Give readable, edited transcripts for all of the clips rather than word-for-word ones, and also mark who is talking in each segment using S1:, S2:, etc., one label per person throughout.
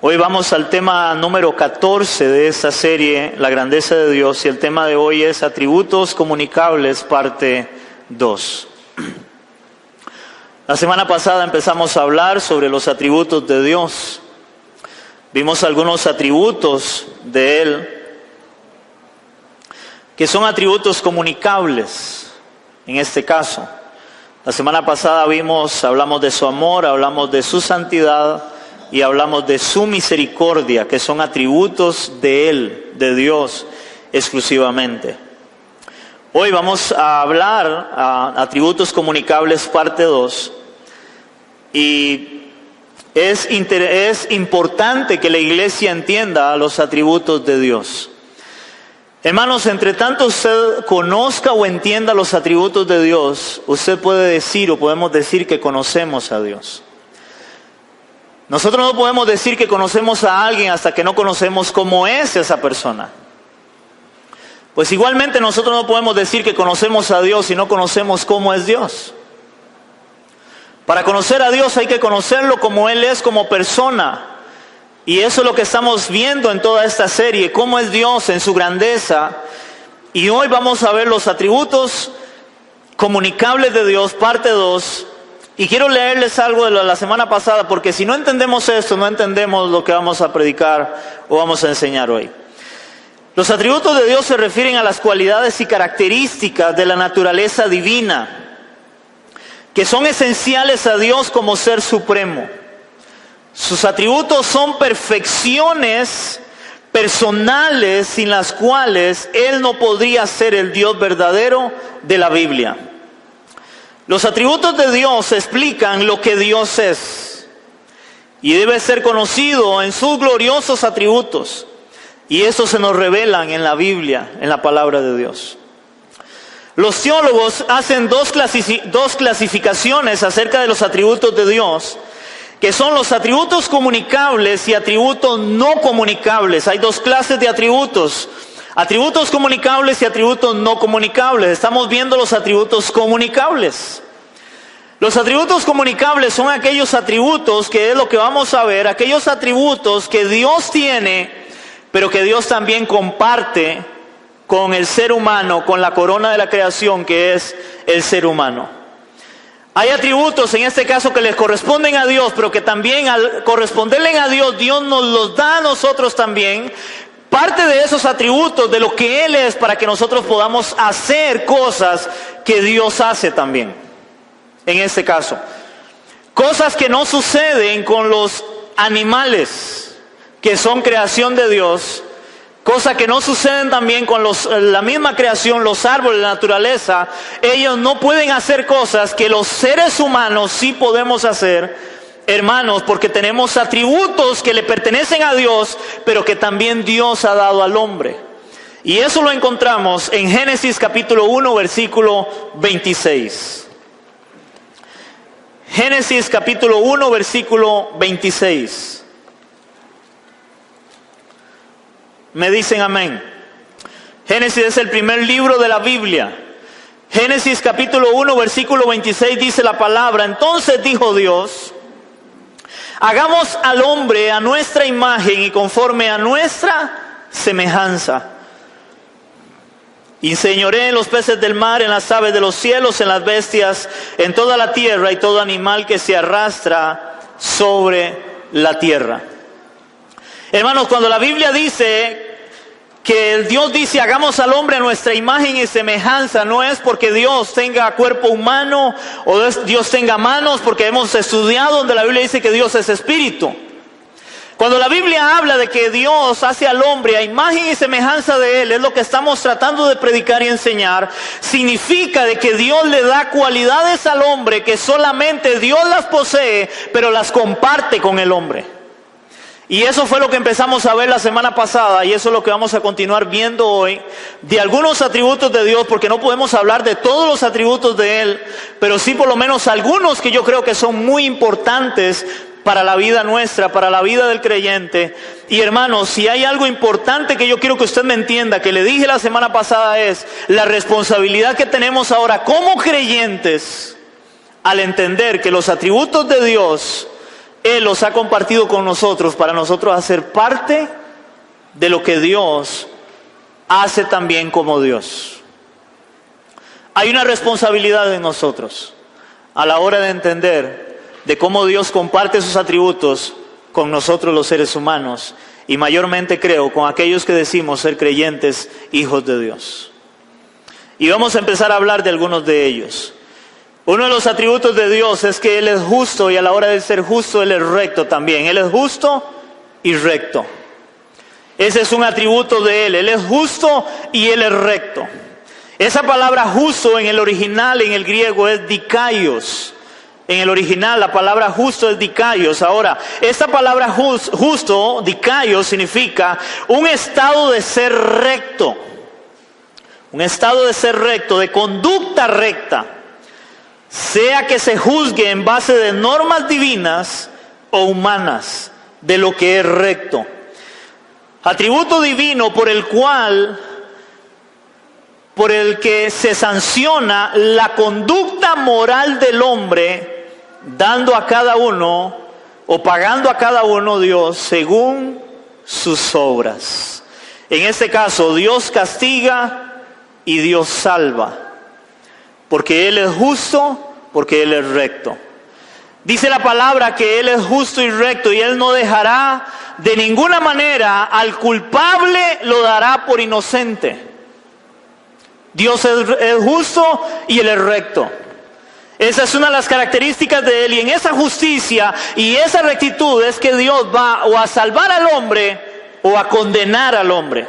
S1: Hoy vamos al tema número 14 de esta serie, La grandeza de Dios, y el tema de hoy es Atributos comunicables, parte 2. La semana pasada empezamos a hablar sobre los atributos de Dios. Vimos algunos atributos de Él, que son atributos comunicables, en este caso. La semana pasada hablamos de su amor, hablamos de su santidad, y hablamos de su misericordia, que son atributos de Él, de Dios, exclusivamente. Hoy vamos a hablar atributos comunicables, parte 2. Y es importante que la iglesia entienda los atributos de Dios. Hermanos, entre tanto usted conozca o entienda los atributos de Dios, usted puede decir o podemos decir que conocemos a Dios. Nosotros no podemos decir que conocemos a alguien hasta que no conocemos cómo es esa persona. Pues igualmente nosotros no podemos decir que conocemos a Dios si no conocemos cómo es Dios. Para conocer a Dios hay que conocerlo como Él es como persona. Y eso es lo que estamos viendo en toda esta serie, cómo es Dios en su grandeza. Y hoy vamos a ver los atributos comunicables de Dios, parte 2. Y quiero leerles algo de la semana pasada, porque si no entendemos esto, no entendemos lo que vamos a predicar o vamos a enseñar hoy. Los atributos de Dios se refieren a las cualidades y características de la naturaleza divina, que son esenciales a Dios como ser supremo. Sus atributos son perfecciones personales sin las cuales Él no podría ser el Dios verdadero de la Biblia. Los atributos de Dios explican lo que Dios es y debe ser conocido en sus gloriosos atributos, y eso se nos revelan en la Biblia, en la palabra de Dios. Los teólogos hacen dos clasificaciones acerca de los atributos de Dios, que son los atributos comunicables y atributos no comunicables. Hay dos clases de atributos. Atributos comunicables y atributos no comunicables. Estamos viendo los atributos comunicables. Los atributos comunicables son aquellos atributos, que es lo que vamos a ver, aquellos atributos que Dios tiene, pero que Dios también comparte con el ser humano, con la corona de la creación que es el ser humano. Hay atributos en este caso que les corresponden a Dios, pero que también al corresponderle a Dios, Dios nos los da a nosotros también. Parte de esos atributos, de lo que Él es, para que nosotros podamos hacer cosas que Dios hace también. En este caso, cosas que no suceden con los animales, que son creación de Dios, cosas que no suceden también con la misma creación, los árboles, la naturaleza. Ellos no pueden hacer cosas que los seres humanos sí podemos hacer, hermanos, porque tenemos atributos que le pertenecen a Dios, pero que también Dios ha dado al hombre. Y eso lo encontramos en Génesis capítulo 1, versículo 26. Génesis capítulo 1, versículo 26. Me dicen amén. Génesis es el primer libro de la Biblia. Génesis capítulo 1, versículo 26 dice la palabra: entonces dijo Dios: hagamos al hombre a nuestra imagen y conforme a nuestra semejanza. Y enseñoré en los peces del mar, en las aves de los cielos, en las bestias, en toda la tierra y todo animal que se arrastra sobre la tierra. Hermanos, cuando la Biblia dice que Dios dice hagamos al hombre a nuestra imagen y semejanza, no es porque Dios tenga cuerpo humano o Dios tenga manos, porque hemos estudiado donde la Biblia dice que Dios es espíritu. Cuando la Biblia habla de que Dios hace al hombre a imagen y semejanza de Él, es lo que estamos tratando de predicar y enseñar. Significa de que Dios le da cualidades al hombre que solamente Dios las posee, pero las comparte con el hombre. Y eso fue lo que empezamos a ver la semana pasada, y eso es lo que vamos a continuar viendo hoy, de algunos atributos de Dios, porque no podemos hablar de todos los atributos de Él, pero sí por lo menos algunos que yo creo que son muy importantes para la vida nuestra, para la vida del creyente. Y hermanos, si hay algo importante que yo quiero que usted me entienda, que le dije la semana pasada, es la responsabilidad que tenemos ahora como creyentes, al entender que los atributos de Dios Él los ha compartido con nosotros para nosotros hacer parte de lo que Dios hace también como Dios. Hay una responsabilidad en nosotros a la hora de entender de cómo Dios comparte sus atributos con nosotros los seres humanos, y mayormente creo con aquellos que decimos ser creyentes, hijos de Dios. Y vamos a empezar a hablar de algunos de ellos. Uno de los atributos de Dios es que Él es justo, y a la hora de ser justo Él es recto también. Él es justo y recto. Ese es un atributo de Él. Él es justo y Él es recto. Esa palabra justo en el original, en el griego, es dikaios. En el original la palabra justo es dikaios. Ahora, esta palabra justo, dikaios, significa un estado de ser recto. Un estado de ser recto, de conducta recta. Sea que se juzgue en base de normas divinas o humanas, de lo que es recto. Atributo divino por el que se sanciona la conducta moral del hombre, dando a cada uno o pagando a cada uno Dios según sus obras. En este caso, Dios castiga y Dios salva, porque Él es justo, porque Él es recto. Dice la palabra que Él es justo y recto, y Él no dejará de ninguna manera al culpable, lo dará por inocente. Dios es justo y Él es recto. Esa es una de las características de Él, y en esa justicia y esa rectitud es que Dios va o a salvar al hombre o a condenar al hombre.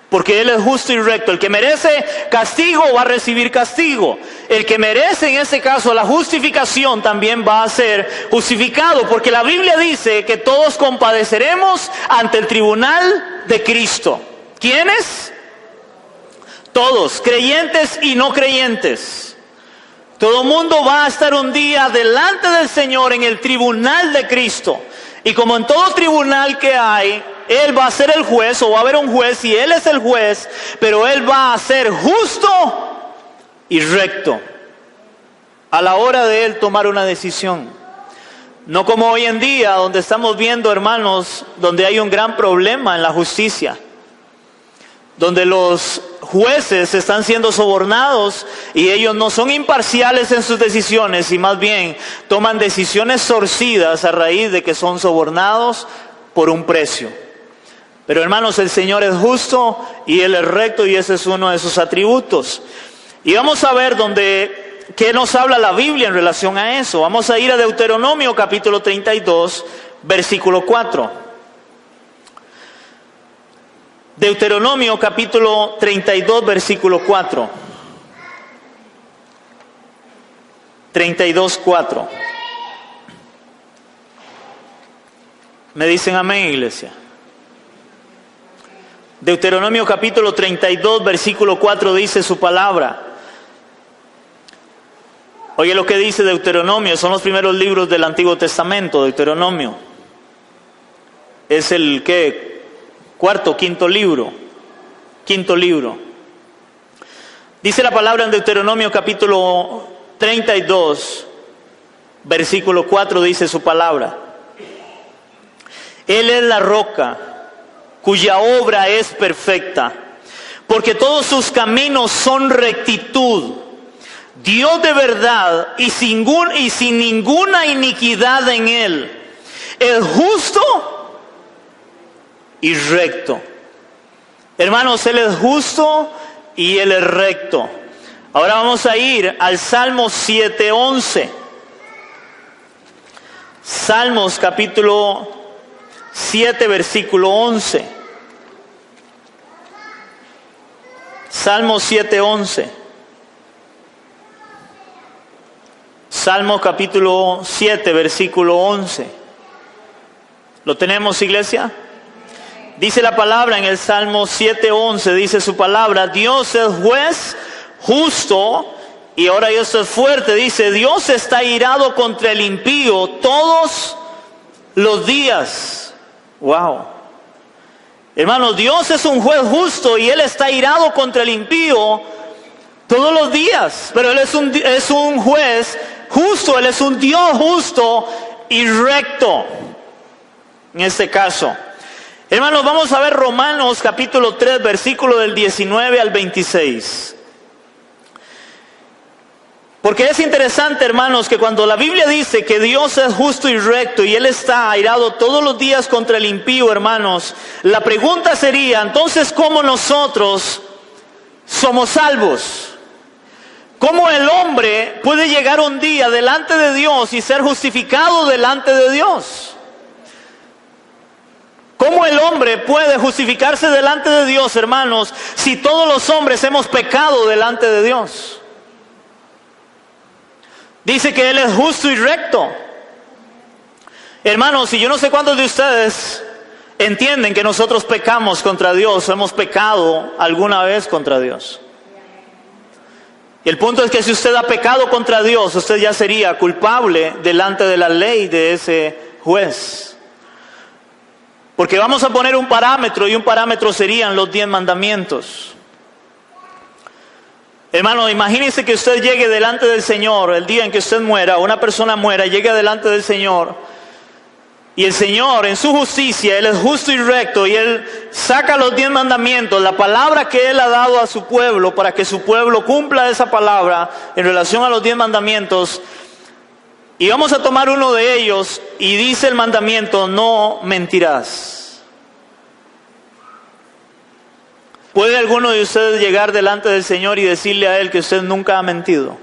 S1: Porque Él es justo y recto. El que merece castigo va a recibir castigo. El que merece, en este caso, la justificación también va a ser justificado. Porque la Biblia dice que todos compadeceremos ante el tribunal de Cristo. ¿Quiénes? Todos, creyentes y no creyentes. Todo mundo va a estar un día delante del Señor en el tribunal de Cristo. Y como en todo tribunal que hay, Él va a ser el juez, o va a haber un juez, y Él es el juez, pero Él va a ser justo y recto a la hora de Él tomar una decisión. No como hoy en día, donde estamos viendo, hermanos, donde hay un gran problema en la justicia, donde los jueces están siendo sobornados y ellos no son imparciales en sus decisiones, y más bien toman decisiones torcidas a raíz de que son sobornados por un precio. Pero hermanos, el Señor es justo y Él es recto, y ese es uno de sus atributos. Y vamos a ver qué nos habla la Biblia en relación a eso. Vamos a ir a Deuteronomio capítulo 32, versículo 4. Deuteronomio capítulo 32, versículo 4. 32, 4. ¿Me dicen amén, iglesia? Deuteronomio capítulo 32, versículo 4 dice su palabra. Oye lo que dice Deuteronomio, son los primeros libros del Antiguo Testamento, Deuteronomio. Es el quinto libro. Dice la palabra en Deuteronomio capítulo 32, versículo 4, dice su palabra. Él es la roca cuya obra es perfecta, porque todos sus caminos son rectitud. Dios de verdad y sin ninguna iniquidad en Él. Es justo y recto. Hermanos, Él es justo y Él es recto. Ahora vamos a ir al Salmo 7:11. Salmos capítulo 7, versículo 11. Salmos 7:11. Salmo capítulo 7, versículo 11. ¿Lo tenemos, iglesia? Dice la palabra en el Salmo 7:11, dice su palabra: Dios es juez justo, y ahora esto es fuerte, dice: Dios está irado contra el impío todos los días. Wow. Hermanos, Dios es un juez justo y Él está irado contra el impío todos los días, pero Él es un juez justo, Él es un Dios justo y recto. En este caso, hermanos, vamos a ver Romanos capítulo 3, versículo del 19 al 26. Porque es interesante, hermanos, que cuando la Biblia dice que Dios es justo y recto y Él está airado todos los días contra el impío, hermanos, la pregunta sería, entonces, ¿cómo nosotros somos salvos? ¿Cómo el hombre puede llegar un día delante de Dios y ser justificado delante de Dios? ¿Cómo el hombre puede justificarse delante de Dios, hermanos, si todos los hombres hemos pecado delante de Dios? Dice que Él es justo y recto. Hermanos, y yo no sé cuántos de ustedes entienden que nosotros pecamos contra Dios, o hemos pecado alguna vez contra Dios. Y el punto es que si usted ha pecado contra Dios, usted ya sería culpable delante de la ley de ese juez. Porque vamos a poner un parámetro, y un parámetro serían los 10 mandamientos. Hermano, imagínese que usted llegue delante del Señor el día en que usted muera, o una persona muera, llegue delante del Señor, y el Señor en su justicia, Él es justo y recto, y Él saca los 10 mandamientos, la palabra que Él ha dado a su pueblo, para que su pueblo cumpla esa palabra en relación a los 10 mandamientos, y vamos a tomar uno de ellos, y dice el mandamiento, no mentirás. ¿Puede alguno de ustedes llegar delante del Señor y decirle a Él que usted nunca ha mentido?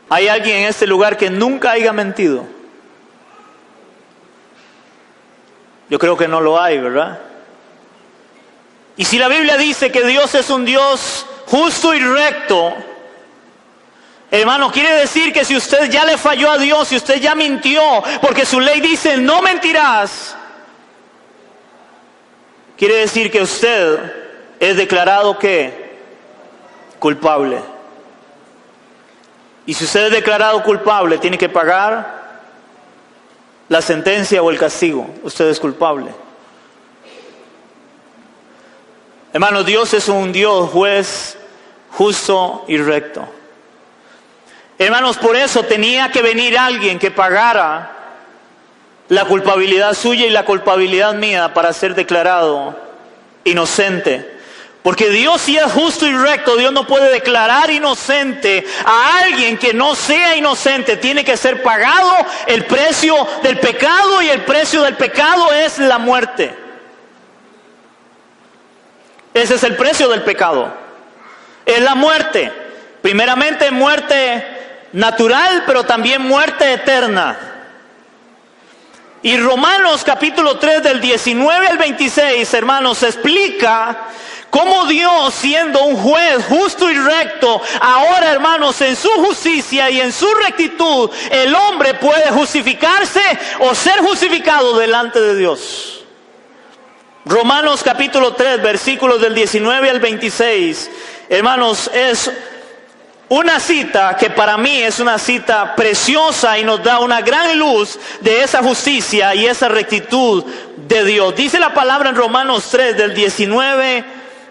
S1: ¿Hay alguien en este lugar que nunca haya mentido? Yo creo que no lo hay, ¿verdad? Y si la Biblia dice que Dios es un Dios justo y recto, hermano, quiere decir que si usted ya le falló a Dios, si usted ya mintió, porque su ley dice no mentirás, quiere decir que usted es declarado ¿qué? Culpable. Y si usted es declarado culpable, tiene que pagar la sentencia o el castigo. Usted es culpable. Hermano, Dios es un Dios juez justo y recto. Hermanos, por eso tenía que venir alguien que pagara la culpabilidad suya y la culpabilidad mía para ser declarado inocente. Porque Dios, si es justo y recto, Dios no puede declarar inocente a alguien que no sea inocente. Tiene que ser pagado el precio del pecado, y el precio del pecado es la muerte. Ese es el precio del pecado. Es la muerte. Primeramente muerte natural, pero también muerte eterna. Y Romanos capítulo 3 del 19 al 26, hermanos, explica cómo Dios, siendo un juez justo y recto, ahora, hermanos, en su justicia y en su rectitud, el hombre puede justificarse o ser justificado delante de Dios. Romanos capítulo 3, versículos del 19 al 26, hermanos, es una cita que para mí es una cita preciosa y nos da una gran luz de esa justicia y esa rectitud de Dios. Dice la palabra en Romanos 3 del 19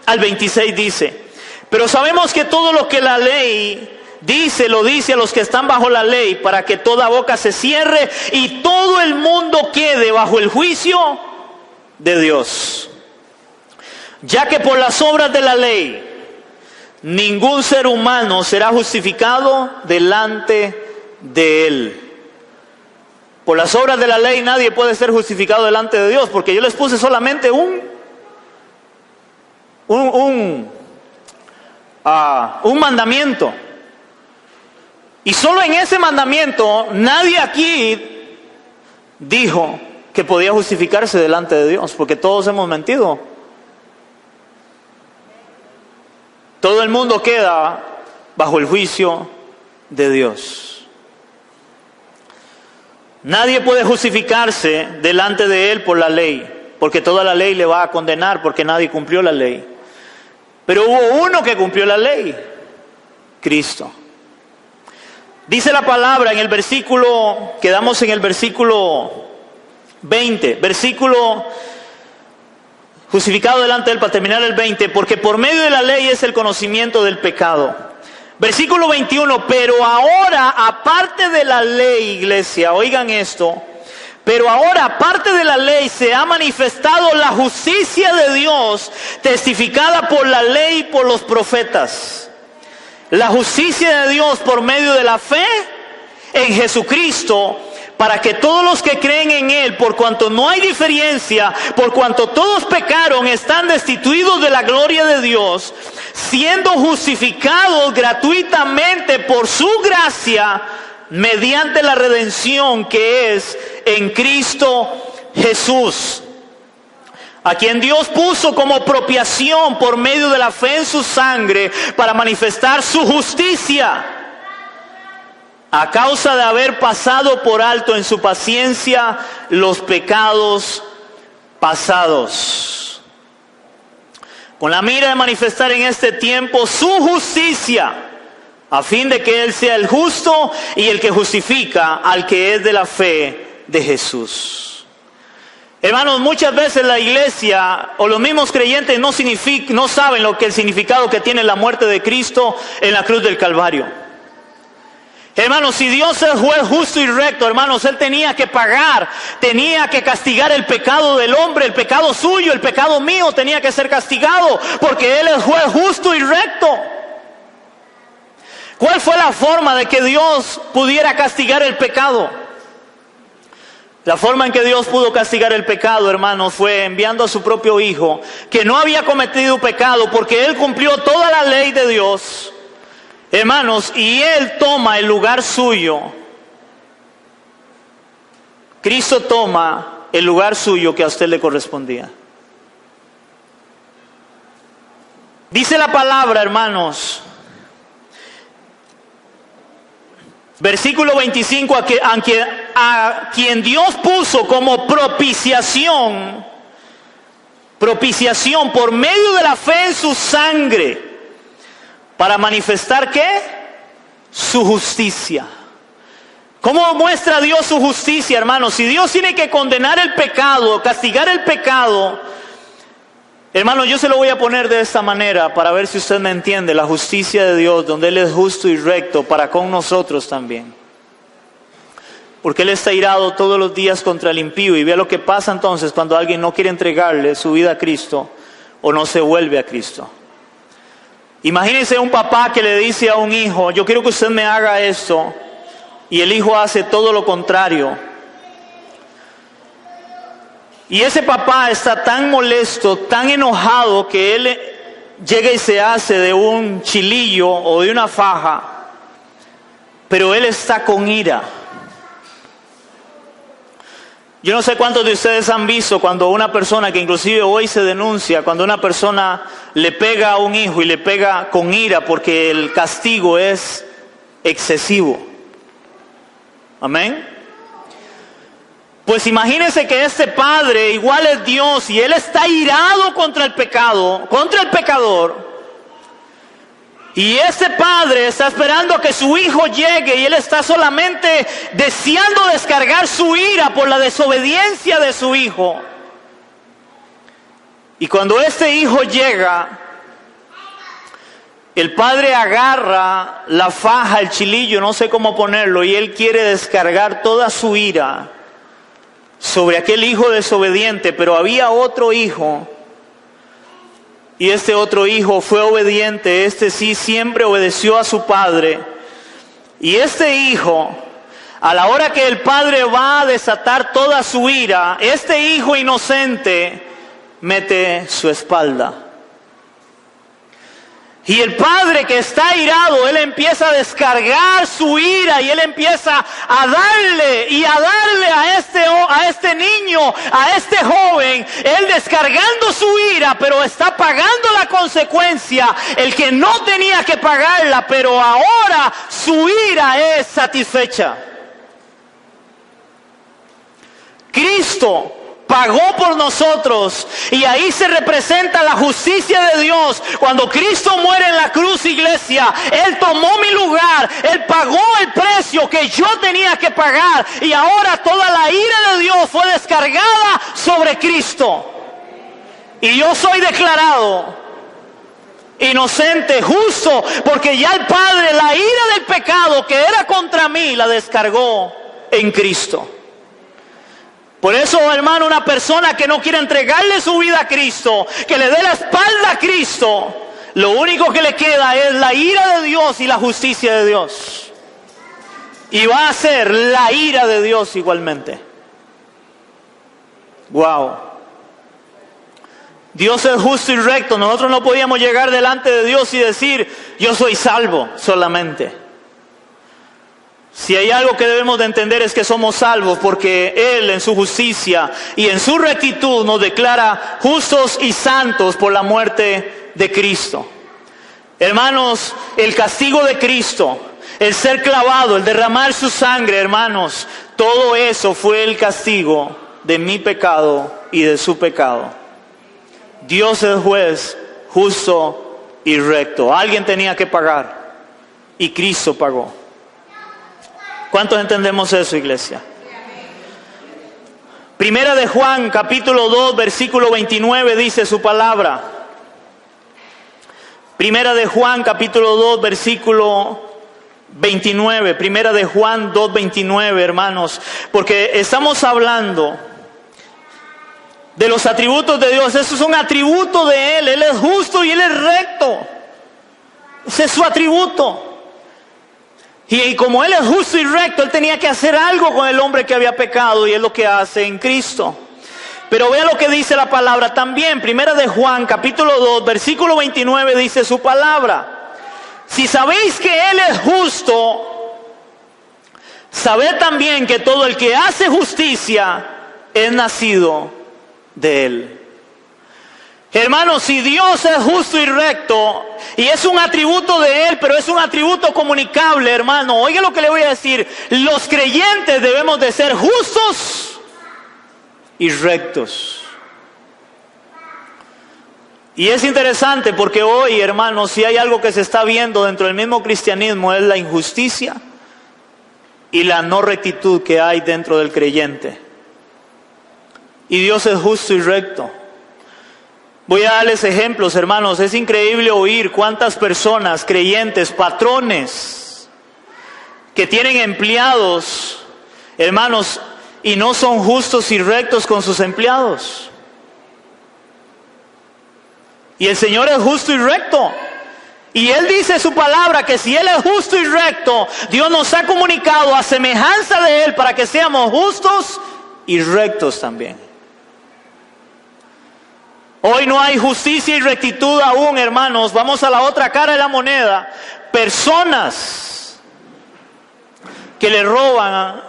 S1: al 26, dice: pero sabemos que todo lo que la ley dice, lo dice a los que están bajo la ley, para que toda boca se cierre y todo el mundo quede bajo el juicio de Dios. Ya que por las obras de la ley ningún ser humano será justificado delante de Él. Por las obras de la ley nadie puede ser justificado delante de Dios, porque yo les puse solamente un mandamiento. Y solo en ese mandamiento nadie aquí dijo que podía justificarse delante de Dios, porque todos hemos mentido. Todo el mundo queda bajo el juicio de Dios. Nadie puede justificarse delante de Él por la ley, porque toda la ley le va a condenar, porque nadie cumplió la ley. Pero hubo uno que cumplió la ley: Cristo. Dice la palabra en el versículo, quedamos en el versículo 20, versículo justificado delante de Él, para terminar el 20, porque por medio de la ley es el conocimiento del pecado. Versículo 21, pero ahora, aparte de la ley, iglesia, oigan esto, pero ahora, aparte de la ley, se ha manifestado la justicia de Dios, testificada por la ley y por los profetas. La justicia de Dios por medio de la fe en Jesucristo, para que todos los que creen en Él, por cuanto no hay diferencia, por cuanto todos pecaron, están destituidos de la gloria de Dios, siendo justificados gratuitamente por su gracia, mediante la redención que es en Cristo Jesús, a quien Dios puso como propiciación por medio de la fe en su sangre, para manifestar su justicia, a causa de haber pasado por alto en su paciencia los pecados pasados, con la mira de manifestar en este tiempo su justicia, a fin de que Él sea el justo y el que justifica al que es de la fe de Jesús. Hermanos, muchas veces la iglesia o los mismos creyentes no saben lo que el significado que tiene la muerte de Cristo en la cruz del Calvario. Hermanos, si Dios es juez justo y recto, hermanos, Él tenía que pagar, tenía que castigar el pecado del hombre, el pecado suyo, el pecado mío tenía que ser castigado, porque Él es juez justo y recto. ¿Cuál fue la forma de que Dios pudiera castigar el pecado? La forma en que Dios pudo castigar el pecado, hermanos, fue enviando a su propio Hijo, que no había cometido pecado, porque Él cumplió toda la ley de Dios. Hermanos, y Él toma el lugar suyo. Cristo toma el lugar suyo que a usted le correspondía. Dice la palabra, hermanos, versículo 25, a quien Dios puso como propiciación por medio de la fe en su sangre, para manifestar ¿qué? Su justicia. ¿Cómo muestra Dios su justicia, hermanos? Si Dios tiene que condenar el pecado, castigar el pecado, hermanos, yo se lo voy a poner de esta manera para ver si usted me entiende. La justicia de Dios, donde Él es justo y recto para con nosotros también. Porque Él está irado todos los días contra el impío. Y vea lo que pasa entonces cuando alguien no quiere entregarle su vida a Cristo o no se vuelve a Cristo. Imagínense un papá que le dice a un hijo: yo quiero que usted me haga esto, y el hijo hace todo lo contrario. Y ese papá está tan molesto, tan enojado, que él llega y se hace de un chilillo o de una faja, pero él está con ira. Yo no sé cuántos de ustedes han visto cuando una persona, que inclusive hoy se denuncia, cuando una persona le pega a un hijo y le pega con ira porque el castigo es excesivo. Amén. Pues imagínense que este padre igual es Dios y Él está irado contra el pecado, contra el pecador. Y este padre está esperando a que su hijo llegue y él está solamente deseando descargar su ira por la desobediencia de su hijo. Y cuando este hijo llega, el padre agarra la faja, el chilillo, no sé cómo ponerlo, y él quiere descargar toda su ira sobre aquel hijo desobediente. Pero había otro hijo, y este otro hijo fue obediente. Este sí siempre obedeció a su padre. Y este hijo, a la hora que el padre va a desatar toda su ira, este hijo inocente mete su espalda. Y el padre, que está irado, él empieza a descargar su ira y él empieza a darle a este niño, a este joven, él descargando su ira, pero está pagando la consecuencia, el que no tenía que pagarla, pero ahora su ira es satisfecha. Cristo pagó por nosotros, y ahí se representa la justicia de Dios. Cuando Cristo muere en la cruz, iglesia, Él tomó mi lugar, Él pagó el precio que yo tenía que pagar, y ahora toda la ira de Dios fue descargada sobre Cristo. Y yo soy declarado inocente, justo, porque ya el Padre, la ira del pecado que era contra mí, la descargó en Cristo. Por eso, hermano, una persona que no quiere entregarle su vida a Cristo, que le dé la espalda a Cristo, lo único que le queda es la ira de Dios y la justicia de Dios. Y va a ser la ira de Dios igualmente. Wow. Dios es justo y recto. Nosotros no podíamos llegar delante de Dios y decir, yo soy salvo solamente. Si hay algo que debemos de entender es que somos salvos porque Él en su justicia y en su rectitud nos declara justos y santos por la muerte de Cristo. Hermanos, el castigo de Cristo, el ser clavado, el derramar su sangre, hermanos, todo eso fue el castigo de mi pecado y de su pecado. Dios es juez justo y recto. Alguien tenía que pagar y Cristo pagó. ¿Cuántos entendemos eso, iglesia? Primera de Juan, capítulo 2, versículo 29, dice su palabra. Primera de Juan, capítulo 2, versículo 29. Primera de Juan 2, 29, hermanos. Porque estamos hablando de los atributos de Dios. Eso es un atributo de Él. Él es justo y Él es recto. Ese es su atributo. Y como Él es justo y recto, Él tenía que hacer algo con el hombre que había pecado, y es lo que hace en Cristo. Pero vea lo que dice la palabra también. Primera de Juan, capítulo 2, versículo 29, dice su palabra. Si sabéis que Él es justo, sabed también que todo el que hace justicia es nacido de Él. Hermanos, si Dios es justo y recto, y es un atributo de Él, pero es un atributo comunicable, hermano, oiga lo que le voy a decir, los creyentes debemos de ser justos y rectos. Y es interesante porque hoy, hermanos, si hay algo que se está viendo dentro del mismo cristianismo, es la injusticia y la no rectitud que hay dentro del creyente. Y Dios es justo y recto. Voy a darles ejemplos, hermanos. Es increíble oír cuántas personas, creyentes, patrones, que tienen empleados, hermanos, y no son justos y rectos con sus empleados. Y el Señor es justo y recto. Y Él dice en su palabra que si Él es justo y recto, Dios nos ha comunicado a semejanza de Él para que seamos justos y rectos también. Hoy no hay justicia y rectitud aún, hermanos. Vamos a la otra cara de la moneda. Personas que le roban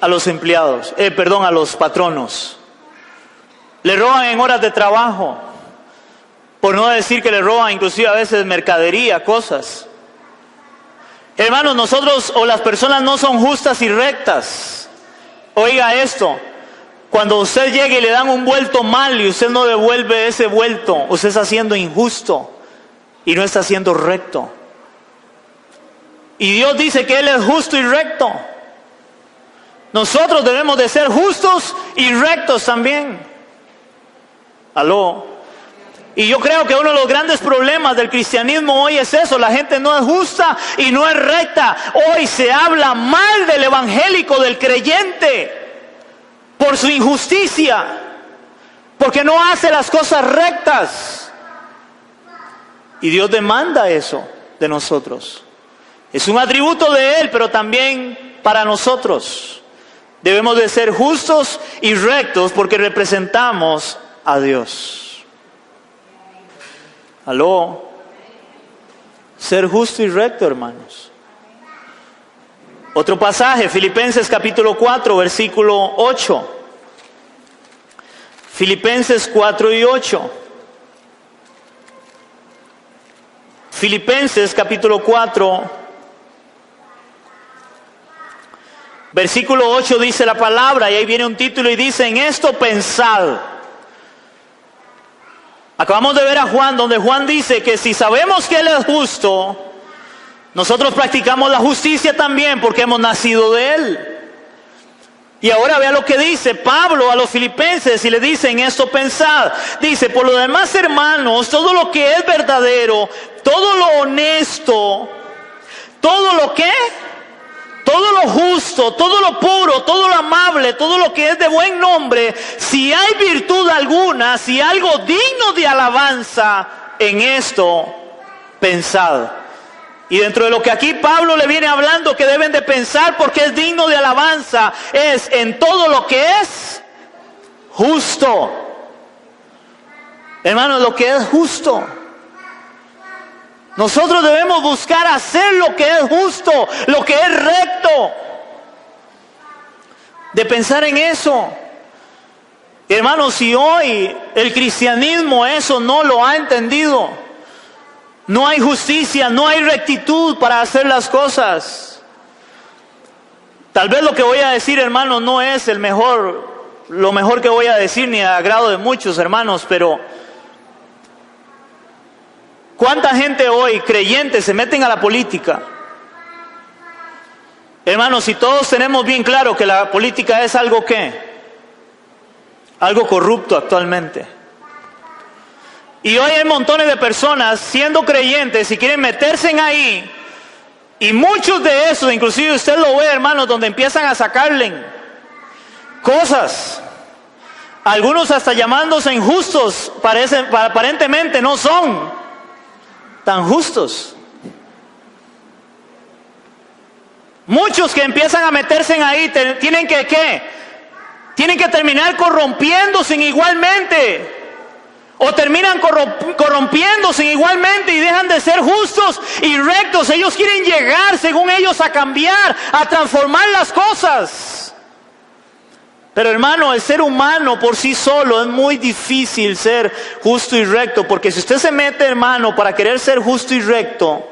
S1: a los empleados, a los patronos. Le roban en horas de trabajo. Por no decir que le roban inclusive a veces mercadería, cosas. Hermanos, nosotros o las personas no son justas y rectas. Oiga esto. Cuando usted llega y le dan un vuelto mal y usted no devuelve ese vuelto, usted está siendo injusto y no está siendo recto. Y Dios dice que Él es justo y recto. Nosotros debemos de ser justos y rectos también. Aló. Y yo creo que uno de los grandes problemas del cristianismo hoy es eso. La gente no es justa y no es recta. Hoy se habla mal del evangélico, del creyente, por su injusticia, porque no hace las cosas rectas. Y Dios demanda eso de nosotros. Es un atributo de Él, pero también para nosotros. Debemos de ser justos y rectos porque representamos a Dios. Aló. Ser justo y recto, hermanos. Otro pasaje, Filipenses capítulo 4, versículo 8. Filipenses 4 y 8. Filipenses capítulo 4, versículo 8 dice la palabra, y ahí viene un título y dice, en esto pensad. Acabamos de ver a Juan, donde Juan dice que si sabemos que Él es justo, nosotros practicamos la justicia también porque hemos nacido de Él. Y ahora vea lo que dice Pablo a los filipenses y le dice: en esto pensad. Dice: por lo demás, hermanos, todo lo que es verdadero, todo lo honesto, todo lo que, todo lo justo, todo lo puro, todo lo amable, todo lo que es de buen nombre, si hay virtud alguna, si algo digno de alabanza, en esto pensad. Y dentro de lo que aquí Pablo le viene hablando que deben de pensar porque es digno de alabanza, es en todo lo que es justo. Hermanos, lo que es justo. Nosotros debemos buscar hacer lo que es justo, lo que es recto. De pensar en eso. Hermanos, si hoy el cristianismo eso no lo ha entendido, no hay justicia, no hay rectitud para hacer las cosas. Tal vez lo que voy a decir, hermanos, no es lo mejor que voy a decir, ni a agrado de muchos, hermanos, pero ¿cuánta gente hoy, creyentes, se meten a la política? Hermanos, si todos tenemos bien claro que la política es algo algo corrupto actualmente. Y hoy hay montones de personas siendo creyentes y quieren meterse en ahí. Y muchos de esos, inclusive usted lo ve, hermanos, donde empiezan a sacarle cosas. Algunos hasta llamándose injustos, aparentemente no son tan justos. Muchos que empiezan a meterse en ahí tienen que ¿qué? Tienen que terminar corrompiéndose igualmente. O terminan corrompiéndose igualmente y dejan de ser justos y rectos. Ellos quieren llegar, según ellos, a cambiar, a transformar las cosas. Pero hermano, el ser humano por sí solo es muy difícil ser justo y recto. Porque si usted se mete, hermano, para querer ser justo y recto,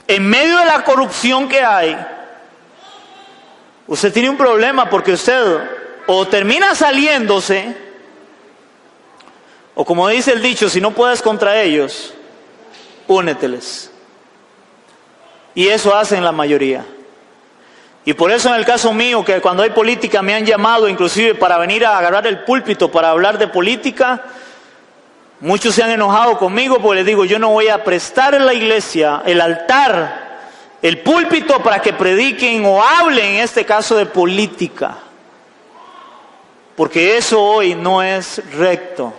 S1: en medio de la corrupción que hay, usted tiene un problema, porque usted o termina saliéndose, o como dice el dicho, si no puedes contra ellos, úneteles. Y eso hacen la mayoría. Y por eso en el caso mío, que cuando hay política me han llamado inclusive para venir a agarrar el púlpito para hablar de política, muchos se han enojado conmigo porque les digo: yo no voy a prestar en la iglesia el altar, el púlpito, para que prediquen o hablen, en este caso, de política. Porque eso hoy no es recto.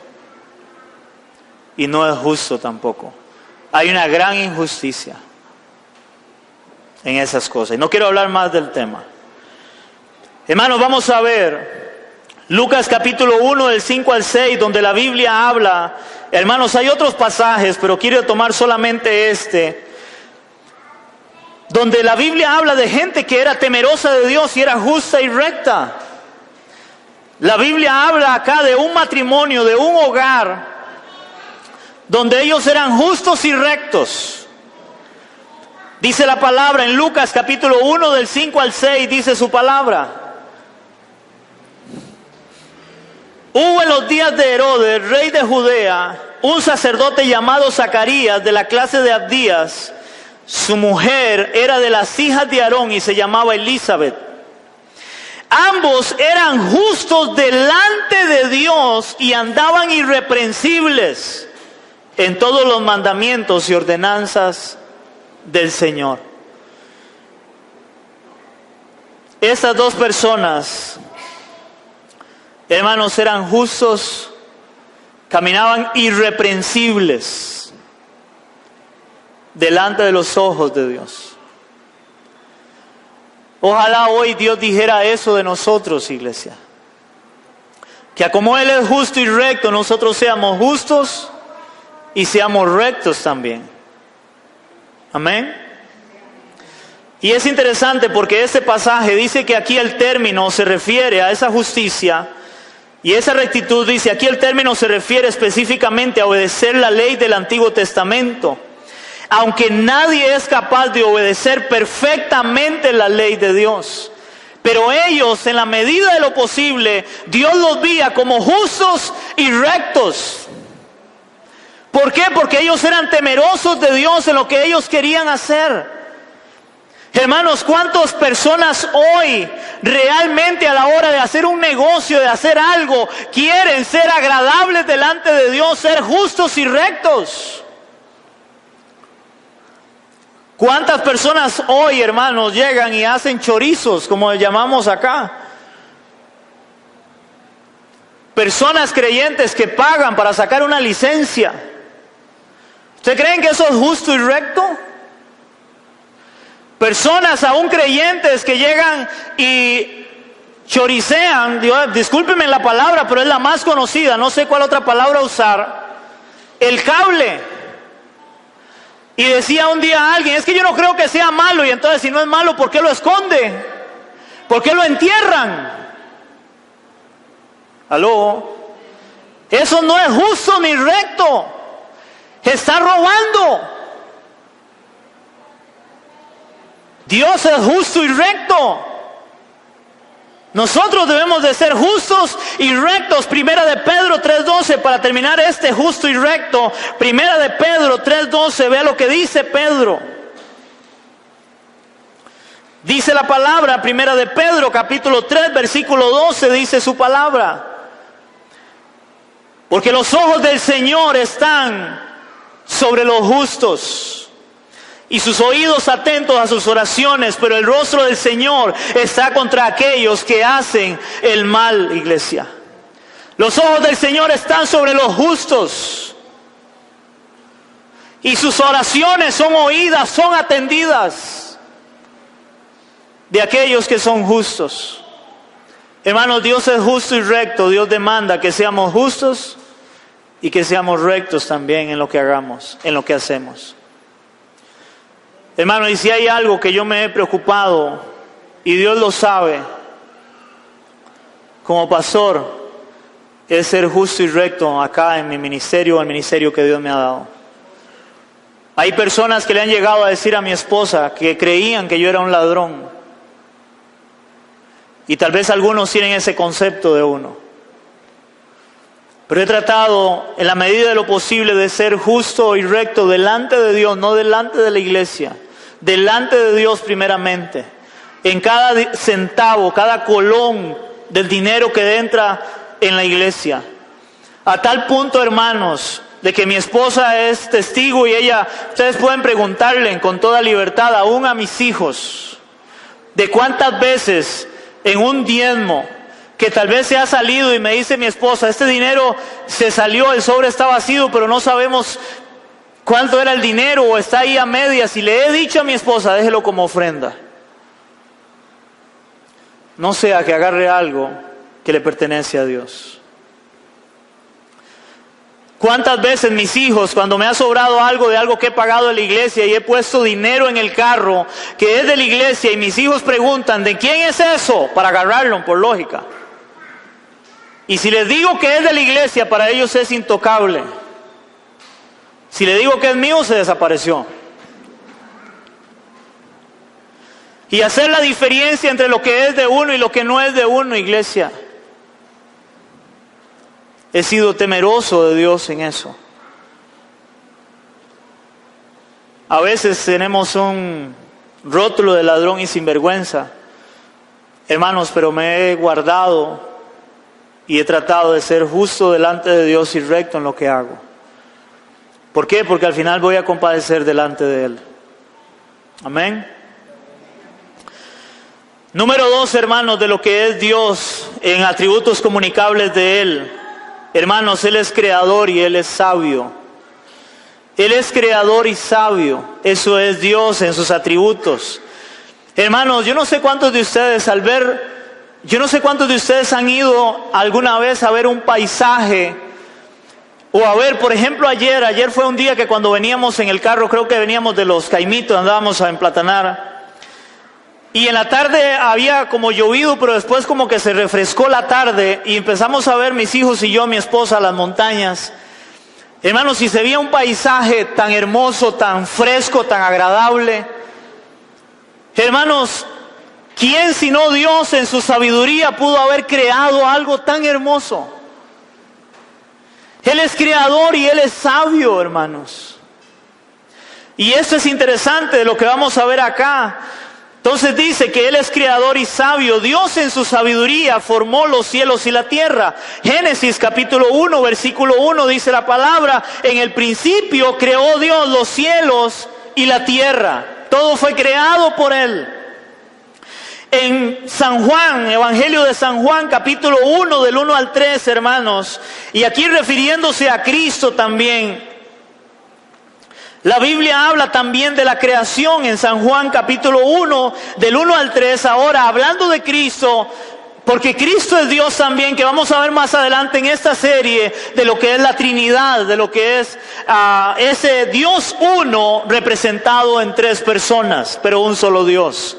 S1: Y no es justo tampoco. Hay una gran injusticia en esas cosas. Y no quiero hablar más del tema. Hermanos, vamos a ver Lucas capítulo 1 del 5 al 6, donde la Biblia habla. Hermanos, hay otros pasajes, pero quiero tomar solamente donde la Biblia habla de gente que era temerosa de Dios y era justa y recta. La Biblia habla acá de un matrimonio, de un hogar, donde ellos eran justos y rectos. Dice la palabra en Lucas capítulo 1 del 5 al 6, dice su palabra: hubo en los días de Herodes, rey de Judea, un sacerdote llamado Zacarías, de la clase de Abdías. Su mujer era de las hijas de Aarón y se llamaba Elizabeth. Ambos eran justos delante de Dios y andaban irreprensibles en todos los mandamientos y ordenanzas del Señor. Estas dos personas, hermanos, eran justos, caminaban irreprensibles delante de los ojos de Dios. Ojalá hoy Dios dijera eso de nosotros, iglesia. Que como Él es justo y recto, nosotros seamos justos y seamos rectos también. Amén. Y es interesante porque este pasaje dice que aquí el término se refiere a esa justicia y esa rectitud. Dice aquí el término se refiere específicamente a obedecer la ley del Antiguo Testamento. Aunque nadie es capaz de obedecer perfectamente la ley de Dios, pero ellos, en la medida de lo posible, Dios los veía como justos y rectos. ¿Por qué? Porque ellos eran temerosos de Dios en lo que ellos querían hacer. Hermanos, ¿cuántas personas hoy realmente a la hora de hacer un negocio, de hacer algo, quieren ser agradables delante de Dios, ser justos y rectos? ¿Cuántas personas hoy, hermanos, llegan y hacen chorizos, como le llamamos acá? Personas creyentes que pagan para sacar una licencia. ¿Ustedes creen que eso es justo y recto? Personas aún creyentes que llegan y choricean, discúlpenme la palabra, pero es la más conocida, no sé cuál otra palabra usar, el cable. Y decía un día a alguien, es que yo no creo que sea malo, y entonces si no es malo, ¿por qué lo esconde? ¿Por qué lo entierran? ¿Aló? Eso no es justo ni recto. Está robando. Dios es justo y recto. Nosotros debemos de ser justos y rectos. Primera de Pedro 3:12, para terminar este justo y recto. Primera de Pedro 3:12, vea lo que dice Pedro. Dice la palabra, Primera de Pedro capítulo 3, versículo 12, dice su palabra. Porque los ojos del Señor están sobre los justos, y sus oídos atentos a sus oraciones, pero el rostro del Señor está contra aquellos que hacen el mal, iglesia. Los ojos del Señor están sobre los justos, y sus oraciones son oídas, son atendidas de aquellos que son justos. Hermanos, Dios es justo y recto. Dios demanda que seamos justos y que seamos rectos también en lo que hagamos, en lo que hacemos. Hermano, y si hay algo que yo me he preocupado, y Dios lo sabe, como pastor, es ser justo y recto acá en mi ministerio, el ministerio que Dios me ha dado. Hay personas que le han llegado a decir a mi esposa que creían que yo era un ladrón. Y tal vez algunos tienen ese concepto de uno. Pero he tratado en la medida de lo posible de ser justo y recto delante de Dios, no delante de la iglesia. Delante de Dios primeramente, en cada centavo, cada colón del dinero que entra en la iglesia. A tal punto, hermanos, de que mi esposa es testigo y ella, ustedes pueden preguntarle con toda libertad, aún a mis hijos, de cuántas veces en un diezmo que tal vez se ha salido y me dice mi esposa, este dinero se salió, el sobre está vacío, pero no sabemos cuánto era el dinero o está ahí a medias, y le he dicho a mi esposa, déjelo como ofrenda. No sea que agarre algo que le pertenece a Dios. ¿Cuántas veces mis hijos, cuando me ha sobrado algo de algo que he pagado en la iglesia y he puesto dinero en el carro que es de la iglesia, y mis hijos preguntan, ¿de quién es eso? Para agarrarlo, por lógica. Y si les digo que es de la iglesia, para ellos es intocable. Si le digo que es mío, se desapareció. Y hacer la diferencia entre lo que es de uno y lo que no es de uno, iglesia. He sido temeroso de Dios en eso. A veces tenemos un rótulo de ladrón y sinvergüenza. Hermanos, pero me he guardado y he tratado de ser justo delante de Dios y recto en lo que hago. ¿Por qué? Porque al final voy a compadecer delante de Él. Amén. Número 2, hermanos, de lo que es Dios en atributos comunicables de Él. Hermanos, Él es creador y Él es sabio. Él es creador y sabio. Eso es Dios en sus atributos. Hermanos, yo no sé cuántos de ustedes han ido alguna vez a ver un paisaje. O a ver, por ejemplo, ayer fue un día que cuando veníamos en el carro, creo que veníamos de Los Caimitos, andábamos a emplatanar. Y en la tarde había como llovido, pero después como que se refrescó la tarde y empezamos a ver mis hijos y yo, mi esposa, las montañas. Hermanos, si se veía un paisaje tan hermoso, tan fresco, tan agradable. Hermanos, ¿quién sino Dios en su sabiduría pudo haber creado algo tan hermoso? Él es creador y Él es sabio, hermanos. Y esto es interesante de lo que vamos a ver acá. Entonces dice que Él es creador y sabio. Dios en su sabiduría formó los cielos y la tierra. Génesis capítulo 1, versículo 1 dice la palabra: en el principio creó Dios los cielos y la tierra. Todo fue creado por Él. En San Juan, Evangelio de San Juan, capítulo 1, del 1 al 3, hermanos, y aquí refiriéndose a Cristo también, la Biblia habla también de la creación en San Juan, capítulo 1, del 1 al 3, ahora hablando de Cristo, porque Cristo es Dios también, que vamos a ver más adelante en esta serie, de lo que es la Trinidad, de lo que es ese Dios uno representado en tres personas, pero un solo Dios.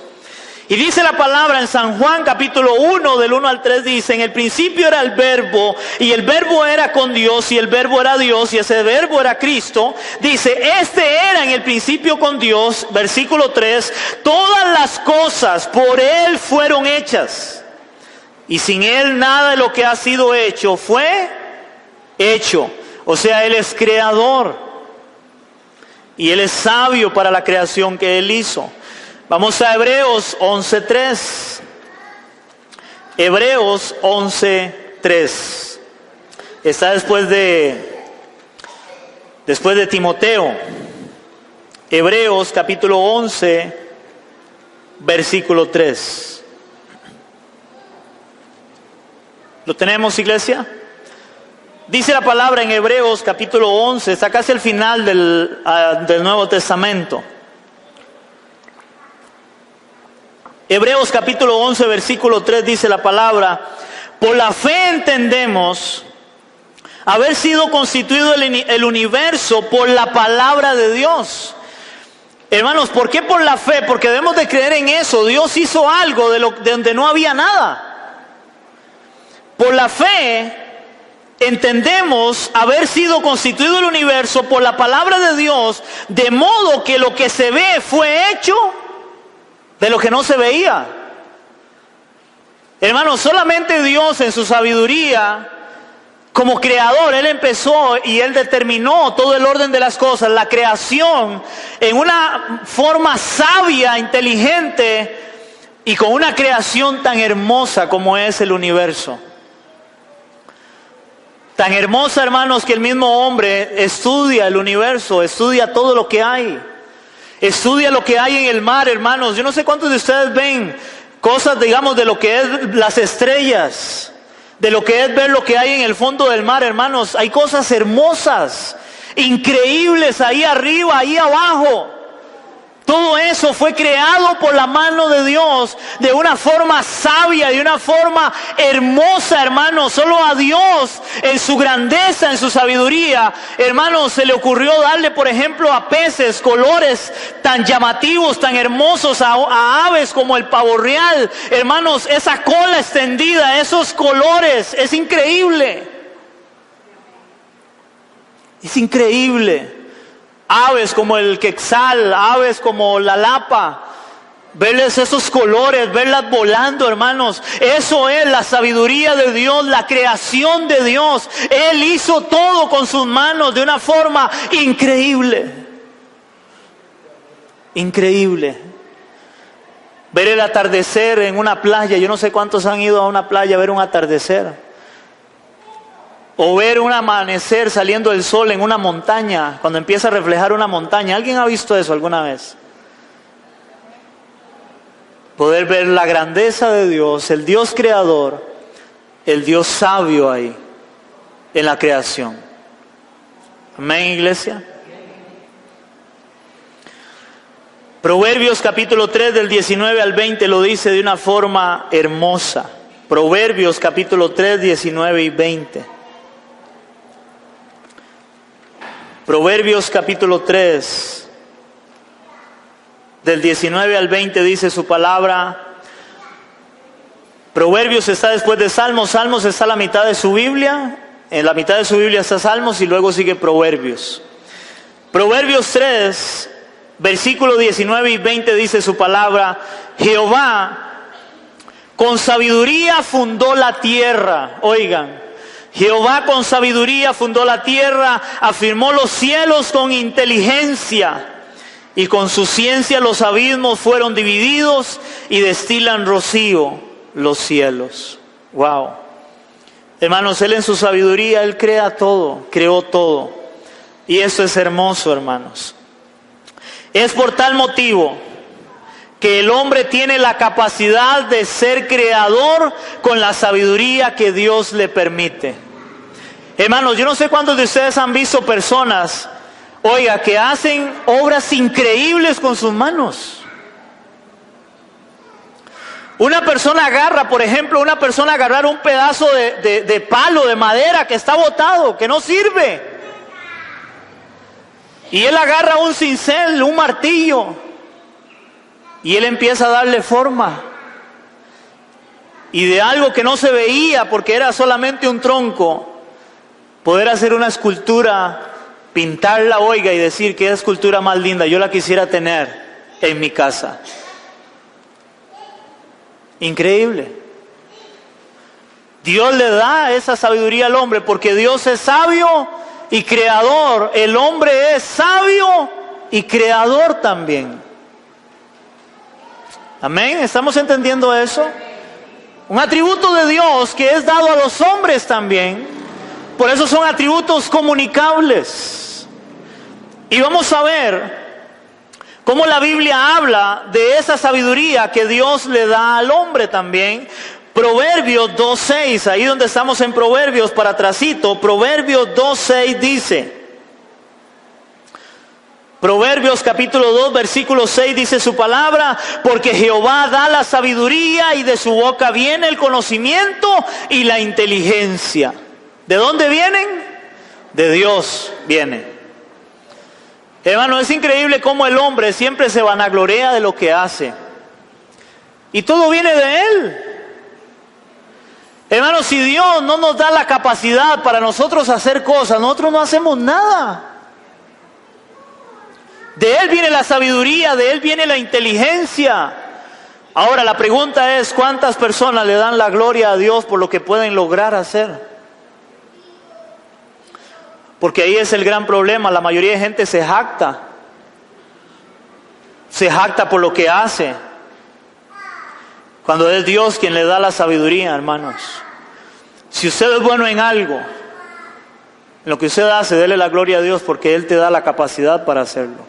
S1: Y dice la palabra en San Juan capítulo 1 del 1 al 3, dice: en el principio era el verbo, y el verbo era con Dios, y el verbo era Dios, y ese verbo era Cristo. Dice, este era en el principio con Dios, versículo 3, todas las cosas por Él fueron hechas, y sin Él nada de lo que ha sido hecho fue hecho. O sea, Él es creador, y Él es sabio para la creación que Él hizo. Vamos a Hebreos 11:3. Hebreos 11:3. Está después de Timoteo. Hebreos capítulo 11, versículo 3. ¿Lo tenemos, iglesia? Dice la palabra en Hebreos capítulo 11, está casi al final del Nuevo Testamento. Hebreos capítulo 11, versículo 3 dice la palabra: por la fe entendemos haber sido constituido el universo por la palabra de Dios. Hermanos, ¿por qué por la fe? Porque debemos de creer en eso. Dios hizo algo de donde no había nada. Por la fe entendemos haber sido constituido el universo por la palabra de Dios, de modo que lo que se ve fue hecho de lo que no se veía. Hermanos, solamente Dios en su sabiduría, como creador, Él empezó y Él determinó todo el orden de las cosas, la creación, en una forma sabia, inteligente, y con una creación tan hermosa como es el universo. Tan hermosa, hermanos, que el mismo hombre estudia el universo, estudia todo lo que hay. Estudia lo que hay en el mar, hermanos. Yo no sé cuántos de ustedes ven cosas, digamos, de lo que es las estrellas, de lo que es ver lo que hay en el fondo del mar, hermanos. Hay cosas hermosas, increíbles ahí arriba, ahí abajo. Todo eso fue creado por la mano de Dios de una forma sabia, de una forma hermosa, hermanos. Solo a Dios, en su grandeza, en su sabiduría, hermanos, se le ocurrió darle, por ejemplo, a peces colores tan llamativos, tan hermosos, a aves como el pavo real. Hermanos, esa cola extendida, esos colores, es increíble. Es increíble. Aves como el quetzal, aves como la lapa, verles esos colores, verlas volando, hermanos. Eso es la sabiduría de Dios, la creación de Dios. Él hizo todo con sus manos de una forma increíble. Increíble. Ver el atardecer en una playa. Yo no sé cuántos han ido a una playa a ver un atardecer. O ver un amanecer saliendo el sol en una montaña, cuando empieza a reflejar una montaña. ¿Alguien ha visto eso alguna vez? Poder ver la grandeza de Dios, el Dios creador, el Dios sabio ahí, en la creación. Amén, iglesia. Proverbios capítulo 3 del 19 al 20 lo dice de una forma hermosa. Proverbios capítulo 3, 19 y 20. Proverbios capítulo 3, del 19 al 20 dice su palabra. Proverbios está después de Salmos. Salmos está a la mitad de su Biblia. En la mitad de su Biblia está Salmos y luego sigue Proverbios. Proverbios 3, versículo 19 y 20 dice su palabra: Jehová con sabiduría fundó la tierra. Oigan. Jehová con sabiduría fundó la tierra, afirmó los cielos con inteligencia. y con su ciencia los abismos fueron divididos y destilan rocío los cielos. Wow. Hermanos, Él en su sabiduría, Él creó todo. Y eso es hermoso, hermanos. Es por tal motivo que el hombre tiene la capacidad de ser creador con la sabiduría que Dios le permite. Hermanos, yo no sé cuántos de ustedes han visto personas, oiga, que hacen obras increíbles con sus manos. Una persona agarra, por ejemplo, agarrar un pedazo de palo, de madera que está botado, que no sirve. Y él agarra un cincel, un martillo, y él empieza a darle forma. Y de algo que no se veía porque era solamente un tronco, poder hacer una escultura, pintarla, oiga, y decir que es escultura más linda, yo la quisiera tener en mi casa. Increíble. Dios le da esa sabiduría al hombre porque Dios es sabio y creador. El hombre es sabio y creador también. Amén. ¿Estamos entendiendo eso? Un atributo de Dios que es dado a los hombres también. Por eso son atributos comunicables. Y vamos a ver cómo la Biblia habla de esa sabiduría que Dios le da al hombre también. Proverbios 2:6, ahí donde estamos en Proverbios para atrasito, Proverbios 2:6 dice, Proverbios capítulo 2 versículo 6 dice su palabra, porque Jehová da la sabiduría y de su boca viene el conocimiento y la inteligencia. ¿De dónde vienen? De Dios viene. Hermano, es increíble cómo el hombre siempre se vanagloria de lo que hace. Y todo viene de Él. Hermano, si Dios no nos da la capacidad para nosotros hacer cosas, nosotros no hacemos nada. De Él viene la sabiduría, de Él viene la inteligencia. Ahora la pregunta es, ¿cuántas personas le dan la gloria a Dios por lo que pueden lograr hacer? Porque ahí es el gran problema, la mayoría de gente se jacta por lo que hace, cuando es Dios quien le da la sabiduría, hermanos. Si usted es bueno en algo, en lo que usted hace, dele la gloria a Dios porque Él te da la capacidad para hacerlo.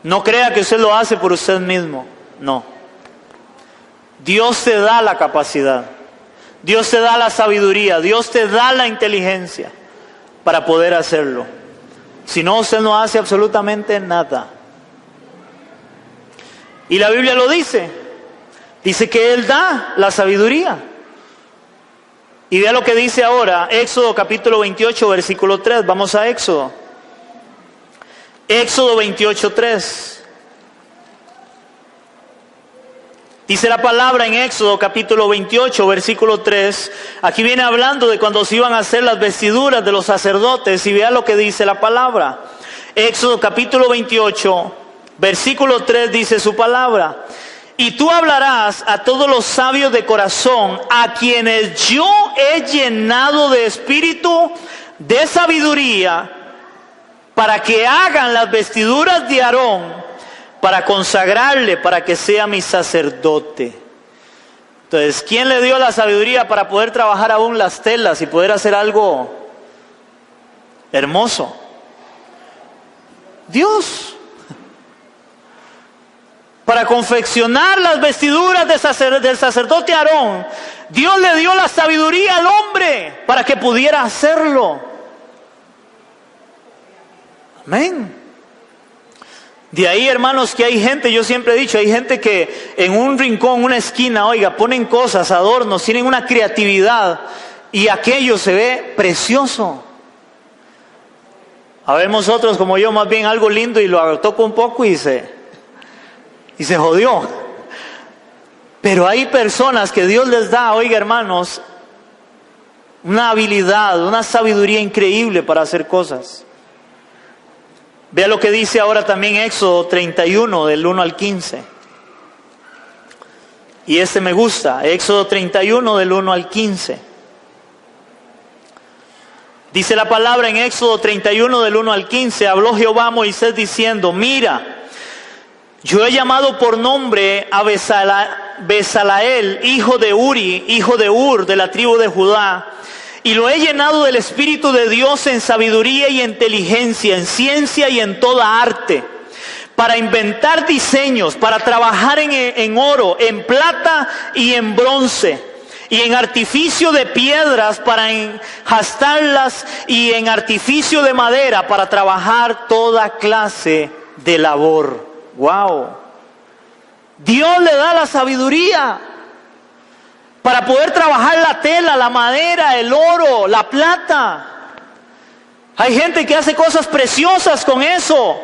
S1: No crea que usted lo hace por usted mismo, no. Dios te da la capacidad, Dios te da la sabiduría, Dios te da la inteligencia para poder hacerlo. Si no, usted no hace absolutamente nada. Y la Biblia lo dice. Dice que Él da la sabiduría. Y vea lo que dice ahora, Éxodo capítulo 28, versículo 3. Vamos a Éxodo. Éxodo 28, 3. Dice la palabra en Éxodo capítulo 28, versículo 3. Aquí viene hablando de cuando se iban a hacer las vestiduras de los sacerdotes. Y vea lo que dice la palabra. Éxodo capítulo 28, versículo 3 dice su palabra. Y tú hablarás a todos los sabios de corazón, a quienes yo he llenado de espíritu de sabiduría, para que hagan las vestiduras de Aarón, para consagrarle, para que sea mi sacerdote. Entonces, ¿quién le dio la sabiduría para poder trabajar aún las telas y poder hacer algo hermoso? Dios. Para confeccionar las vestiduras del sacerdote Aarón, Dios le dio la sabiduría al hombre para que pudiera hacerlo. Amén. De ahí, hermanos, que hay gente, yo siempre he dicho, hay gente que en un rincón, una esquina, oiga, ponen cosas, adornos, tienen una creatividad y aquello se ve precioso. Habemos otros como yo, más bien algo lindo y lo toco un poco y se jodió. Pero hay personas que Dios les da, oiga hermanos, una habilidad, una sabiduría increíble para hacer cosas. Vea lo que dice ahora también Éxodo 31, del 1 al 15. Y este me gusta, Éxodo 31, del 1 al 15. Dice la palabra en Éxodo 31 del 1 al 15, habló Jehová a Moisés diciendo, mira, yo he llamado por nombre a Bezaleel, hijo de Uri, hijo de Ur, de la tribu de Judá, y lo he llenado del Espíritu de Dios en sabiduría y inteligencia, en ciencia y en toda arte, para inventar diseños, para trabajar en oro, en plata y en bronce, y en artificio de piedras para enjastarlas, y en artificio de madera para trabajar toda clase de labor. ¡Wow! Dios le da la sabiduría para poder trabajar la tela, la madera, el oro, la plata. Hay gente que hace cosas preciosas con eso,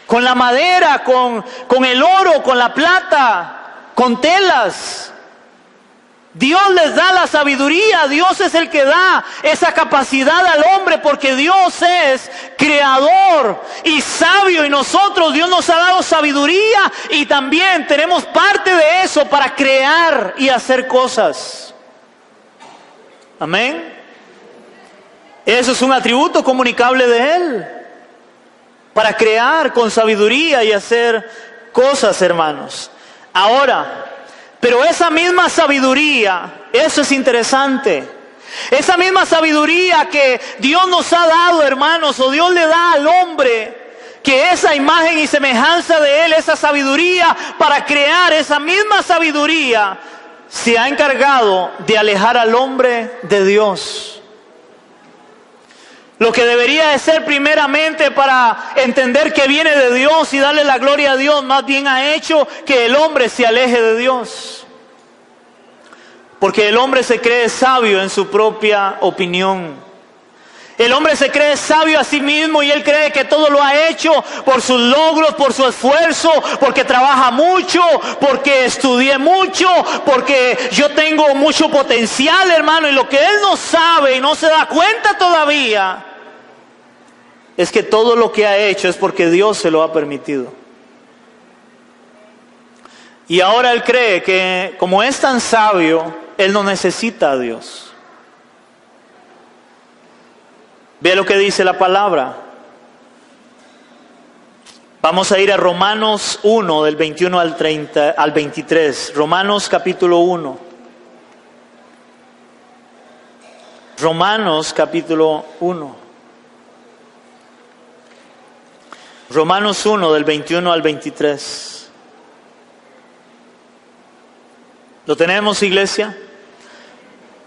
S1: con la madera, con el oro, con la plata, con telas. Dios les da la sabiduría, Dios es el que da esa capacidad al hombre, porque Dios es creador y sabio, y nosotros, Dios nos ha dado sabiduría y también tenemos parte de eso para crear y hacer cosas. Amén. Eso es un atributo comunicable de Él, para crear con sabiduría y hacer cosas, hermanos. Ahora, pero esa misma sabiduría, eso es interesante, esa misma sabiduría que Dios nos ha dado, hermanos, o Dios le da al hombre, que esa imagen y semejanza de Él, esa sabiduría para crear, esa misma sabiduría se ha encargado de alejar al hombre de Dios. Lo que debería de ser primeramente para entender que viene de Dios y darle la gloria a Dios, más bien ha hecho que el hombre se aleje de Dios. Porque el hombre se cree sabio en su propia opinión. El hombre se cree sabio a sí mismo y él cree que todo lo ha hecho por sus logros, por su esfuerzo, porque trabaja mucho, porque estudié mucho, porque yo tengo mucho potencial, hermano. Y lo que él no sabe y no se da cuenta todavía es que todo lo que ha hecho es porque Dios se lo ha permitido. Y ahora él cree que como es tan sabio, él no necesita a Dios. Ve lo que dice la palabra. Vamos a ir a Romanos 1, del 21 al 23. Romanos capítulo 1. Romanos capítulo 1. Romanos 1, del 21 al 23. ¿Lo tenemos, iglesia?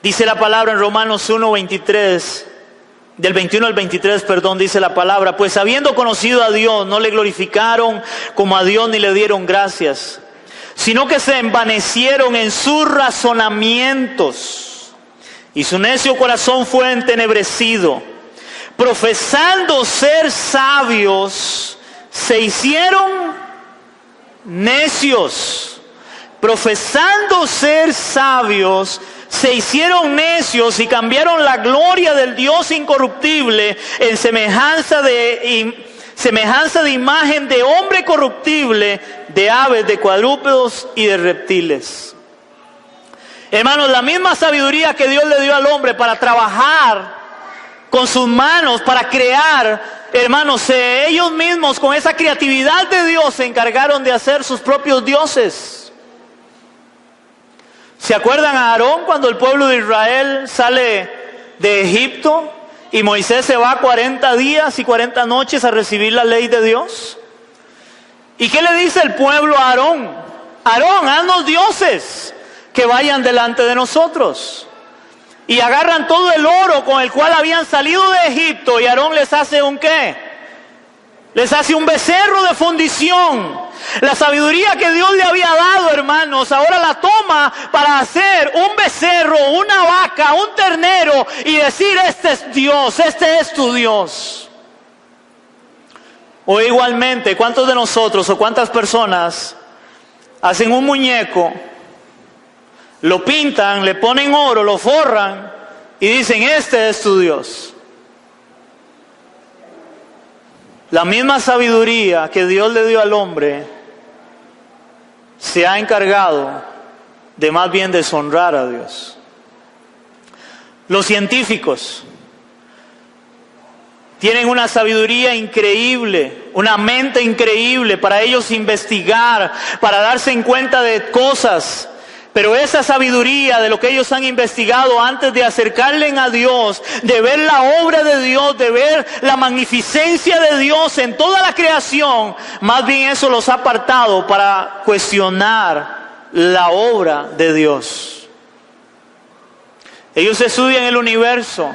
S1: Dice la palabra en Romanos 1, 23, del 21 al 23, perdón, dice la palabra, pues habiendo conocido a Dios, no le glorificaron como a Dios ni le dieron gracias, sino que se envanecieron en sus razonamientos, y su necio corazón fue entenebrecido. Profesando ser sabios, se hicieron necios. Profesando ser sabios, se hicieron necios y cambiaron la gloria del Dios incorruptible en semejanza de imagen de hombre corruptible, de aves, de cuadrúpedos y de reptiles. Hermanos, la misma sabiduría que Dios le dio al hombre para trabajar con sus manos, para crear, hermanos, ellos mismos con esa creatividad de Dios se encargaron de hacer sus propios dioses. ¿Se acuerdan a Aarón cuando el pueblo de Israel sale de Egipto y Moisés se va 40 días y 40 noches a recibir la ley de Dios? ¿Y qué le dice el pueblo a Aarón? Aarón, haznos dioses que vayan delante de nosotros. Y agarran todo el oro con el cual habían salido de Egipto y Aarón les hace ¿un qué? Les hace un becerro de fundición. La sabiduría que Dios le había dado, hermanos, ahora la toma para hacer un becerro, una vaca, un ternero y decir, este es Dios, este es tu Dios. O igualmente, ¿cuántos de nosotros o cuántas personas hacen un muñeco, lo pintan, le ponen oro, lo forran y dicen, este es tu Dios? La misma sabiduría que Dios le dio al hombre se ha encargado de más bien deshonrar a Dios. Los científicos Tienen una sabiduría increíble, una mente increíble para ellos investigar, para darse en cuenta de cosas. Pero esa sabiduría de lo que ellos han investigado antes de acercarle a Dios, de ver la obra de Dios, de ver la magnificencia de Dios en toda la creación, más bien eso los ha apartado para cuestionar la obra de Dios. Ellos estudian el universo,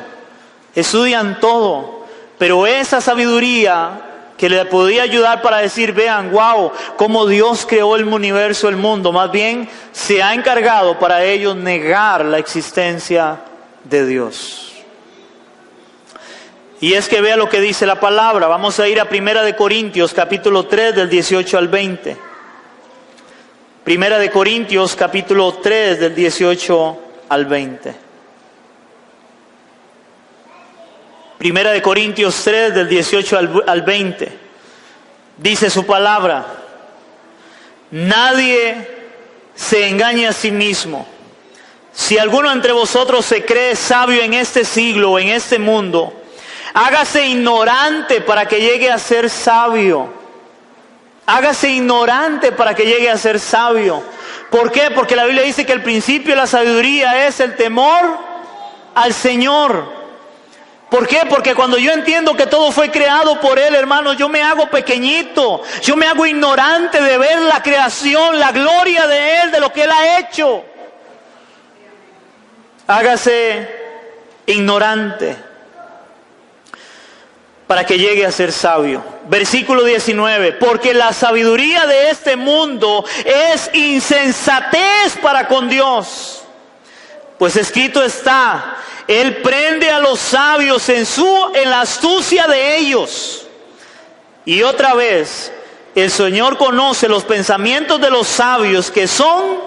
S1: estudian todo, pero esa sabiduría que le podía ayudar para decir, vean, wow, cómo Dios creó el universo, el mundo, más bien se ha encargado para ellos negar la existencia de Dios. Y es que vea lo que dice la palabra. Vamos a ir a 1 Corintios capítulo 3 del 18 al 20. 1 Corintios capítulo 3 del 18 al 20. 1 Corintios 3 del 18 al 20. Dice su palabra: nadie se engañe a sí mismo. Si alguno entre vosotros se cree sabio en este siglo, en este mundo, hágase ignorante para que llegue a ser sabio. Hágase ignorante para que llegue a ser sabio. ¿Por qué? Porque la Biblia dice que el principio de la sabiduría es el temor al Señor. ¿Por qué? Porque cuando yo entiendo que todo fue creado por Él, hermanos, yo me hago pequeñito, yo me hago ignorante de ver la creación, la gloria de Él, de lo que Él ha hecho. Hágase ignorante para que llegue a ser sabio. Versículo 19, porque la sabiduría de este mundo es insensatez para con Dios. Pues escrito está: Él prende a los sabios en la astucia de ellos. Y otra vez, el Señor conoce los pensamientos de los sabios, que son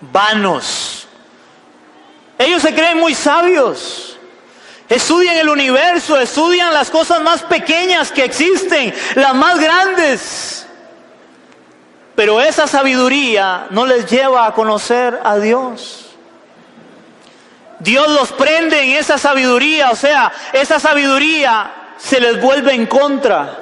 S1: vanos. Ellos se creen muy sabios. Estudian el universo, estudian las cosas más pequeñas que existen, las más grandes. Pero esa sabiduría no les lleva a conocer a Dios. Dios los prende en esa sabiduría, o sea, esa sabiduría se les vuelve en contra.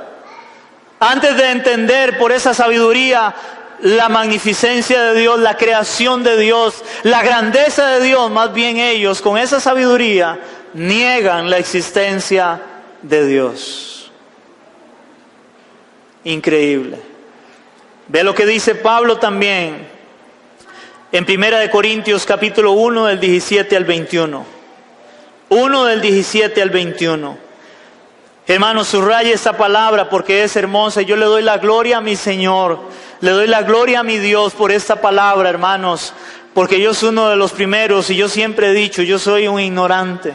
S1: Antes de entender por esa sabiduría la magnificencia de Dios, la creación de Dios, la grandeza de Dios, más bien ellos con esa sabiduría niegan la existencia de Dios. Increíble. Ve lo que dice Pablo también en 1 Corintios capítulo 1 del 17 al 21. 1 del 17 al 21. Hermanos, subraye esta palabra porque es hermosa. Yo le doy la gloria a mi Señor. Le doy la gloria a mi Dios por esta palabra, hermanos. Porque yo soy uno de los primeros y yo siempre he dicho, yo soy un ignorante.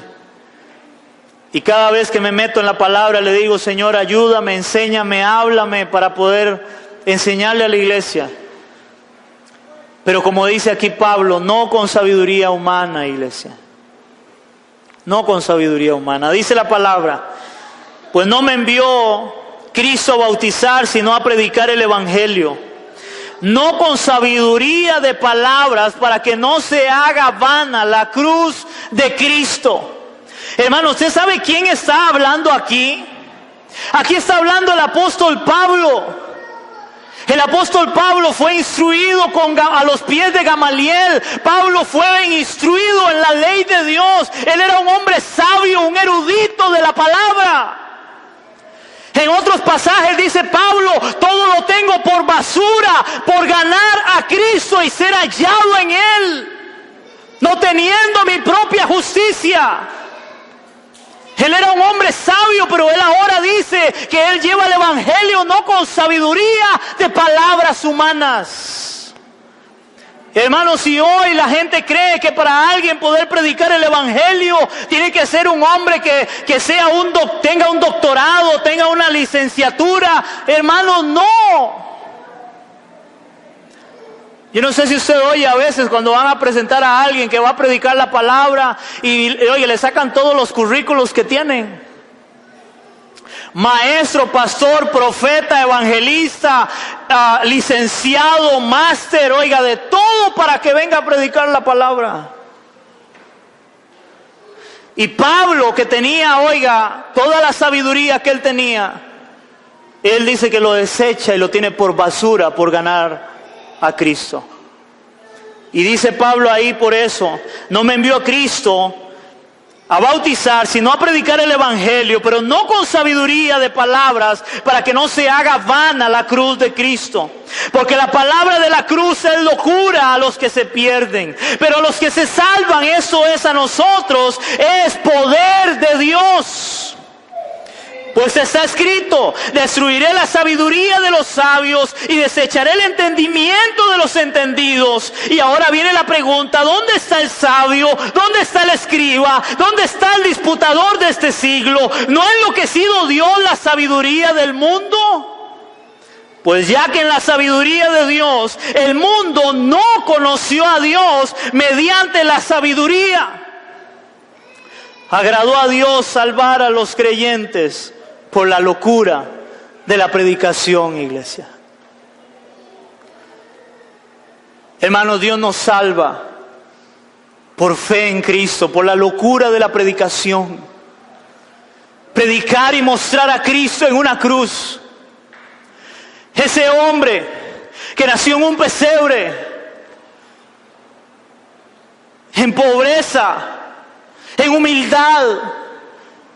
S1: Y cada vez que me meto en la palabra le digo, Señor, ayúdame, enséñame, háblame para poder enseñarle a la iglesia. Pero como dice aquí Pablo, no con sabiduría humana, iglesia. No con sabiduría humana. Dice la palabra: pues no me envió Cristo a bautizar, sino a predicar el evangelio. No con sabiduría de palabras, para que no se haga vana la cruz de Cristo. Hermano, ¿usted sabe quién está hablando aquí? Aquí está hablando el apóstol Pablo. El apóstol Pablo fue instruido a los pies de Gamaliel. Pablo fue instruido en la ley de Dios. Él era un hombre sabio, un erudito de la palabra. En otros pasajes dice Pablo: todo lo tengo por basura, por ganar a Cristo y ser hallado en Él, no teniendo mi propia justicia. Él era un hombre sabio, pero él ahora dice que él lleva el evangelio no con sabiduría de palabras humanas. Hermanos, si hoy la gente cree que para alguien poder predicar el evangelio tiene que ser un hombre que sea tenga un doctorado, tenga una licenciatura, hermanos, no. Yo no sé si usted oye a veces cuando van a presentar a alguien que va a predicar la palabra y oye, le sacan todos los currículos que tienen. Maestro, pastor, profeta, evangelista, licenciado, máster, oiga, de todo para que venga a predicar la palabra. Y Pablo, que tenía, oiga, toda la sabiduría que él tenía, él dice que lo desecha y lo tiene por basura por ganar a Cristo. Y dice Pablo ahí, por eso, no me envió a Cristo a bautizar, sino a predicar el evangelio, pero no con sabiduría de palabras, para que no se haga vana la cruz de Cristo. Porque la palabra de la cruz es locura a los que se pierden, pero a los que se salvan, eso es a nosotros, es poder de Dios. Pues está escrito, destruiré la sabiduría de los sabios y desecharé el entendimiento de los entendidos. Y ahora viene la pregunta, ¿dónde está el sabio? ¿Dónde está el escriba? ¿Dónde está el disputador de este siglo? ¿No ha enloquecido Dios la sabiduría del mundo? Pues ya que en la sabiduría de Dios el mundo no conoció a Dios mediante la sabiduría, agradó a Dios salvar a los creyentes por la locura de la predicación, iglesia. Hermanos, Dios nos salva por fe en Cristo, por la locura de la predicación. Predicar y mostrar a Cristo en una cruz. Ese hombre que nació en un pesebre, en pobreza, en humildad,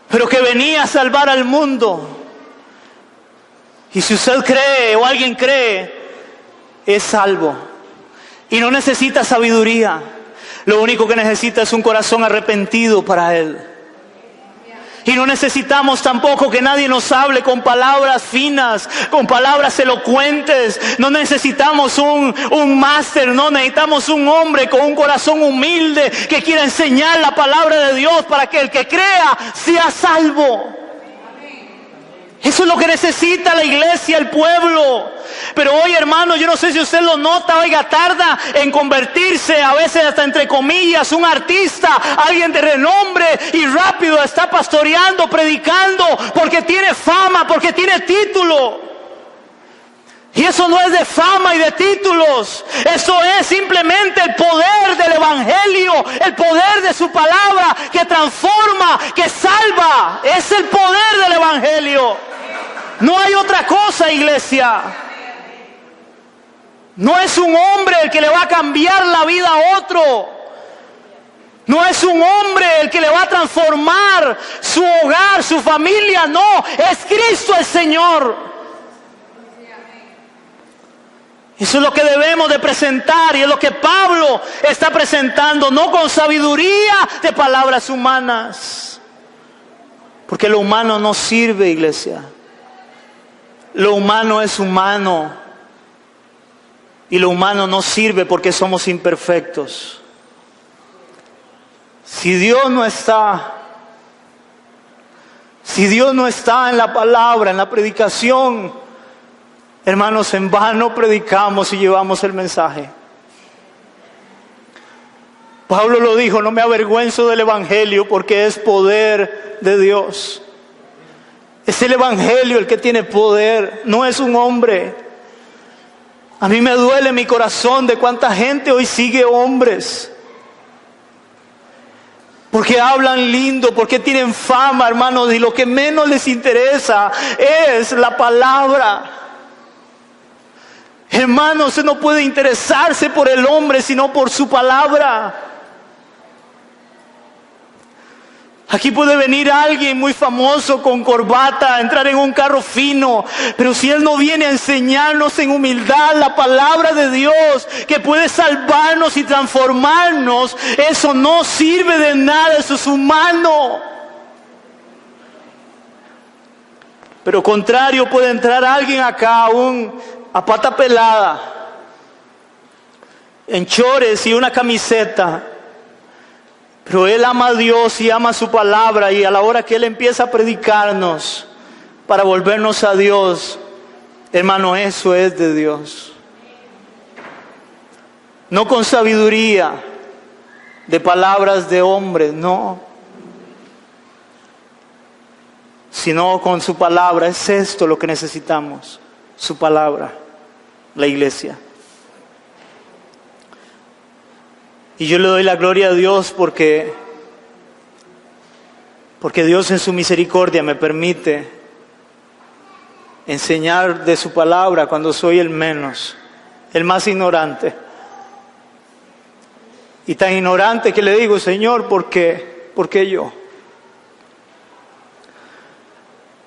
S1: pero que venía a salvar al mundo. Y si usted cree o alguien cree, es salvo. Y no necesita sabiduría. Lo único que necesita es un corazón arrepentido para Él. Y no necesitamos tampoco que nadie nos hable con palabras finas, con palabras elocuentes. No necesitamos un máster, no necesitamos un hombre con un corazón humilde que quiera enseñar la palabra de Dios para que el que crea sea salvo. Eso es lo que necesita la iglesia, el pueblo. Pero hoy, hermano, yo no sé si usted lo nota, oiga, tarda en convertirse, a veces hasta entre comillas, un artista, alguien de renombre, y rápido está pastoreando, predicando, porque tiene fama, porque tiene título. Y eso no es de fama y de títulos. Eso es simplemente el poder del evangelio, el poder de su palabra que transforma, que salva. Es el poder del evangelio. No hay otra cosa, iglesia. No es un hombre el que le va a cambiar la vida a otro. No es un hombre el que le va a transformar su hogar, su familia. No, es Cristo el Señor. Eso es lo que debemos de presentar y es lo que Pablo está presentando, no con sabiduría de palabras humanas. Porque lo humano no sirve, iglesia. Lo humano es humano. Y lo humano no sirve porque somos imperfectos. Si Dios no está en la palabra, en la predicación, hermanos, en vano predicamos y llevamos el mensaje. Pablo lo dijo, no me avergüenzo del evangelio porque es poder de Dios. Es el evangelio el que tiene poder, no es un hombre. A mí me duele mi corazón de cuánta gente hoy sigue hombres. Porque hablan lindo, porque tienen fama, hermanos, y lo que menos les interesa es la palabra. Hermanos, usted no puede interesarse por el hombre, sino por su palabra. Aquí puede venir alguien muy famoso con corbata, entrar en un carro fino, pero si él no viene a enseñarnos en humildad la palabra de Dios, que puede salvarnos y transformarnos, eso no sirve de nada, eso es humano. Pero contrario, puede entrar alguien acá, a pata pelada, en chores y una camiseta, pero él ama a Dios y ama su palabra, y a la hora que él empieza a predicarnos para volvernos a Dios, hermano, eso es de Dios. No con sabiduría de palabras de hombres, no, sino con su palabra. Es esto lo que necesitamos, su palabra, la iglesia. Y yo le doy la gloria a Dios porque
S2: Porque Dios en su misericordia me permite enseñar de su palabra cuando soy el menos, el más ignorante. Y tan ignorante que le digo, Señor, ¿por qué? ¿Por qué yo?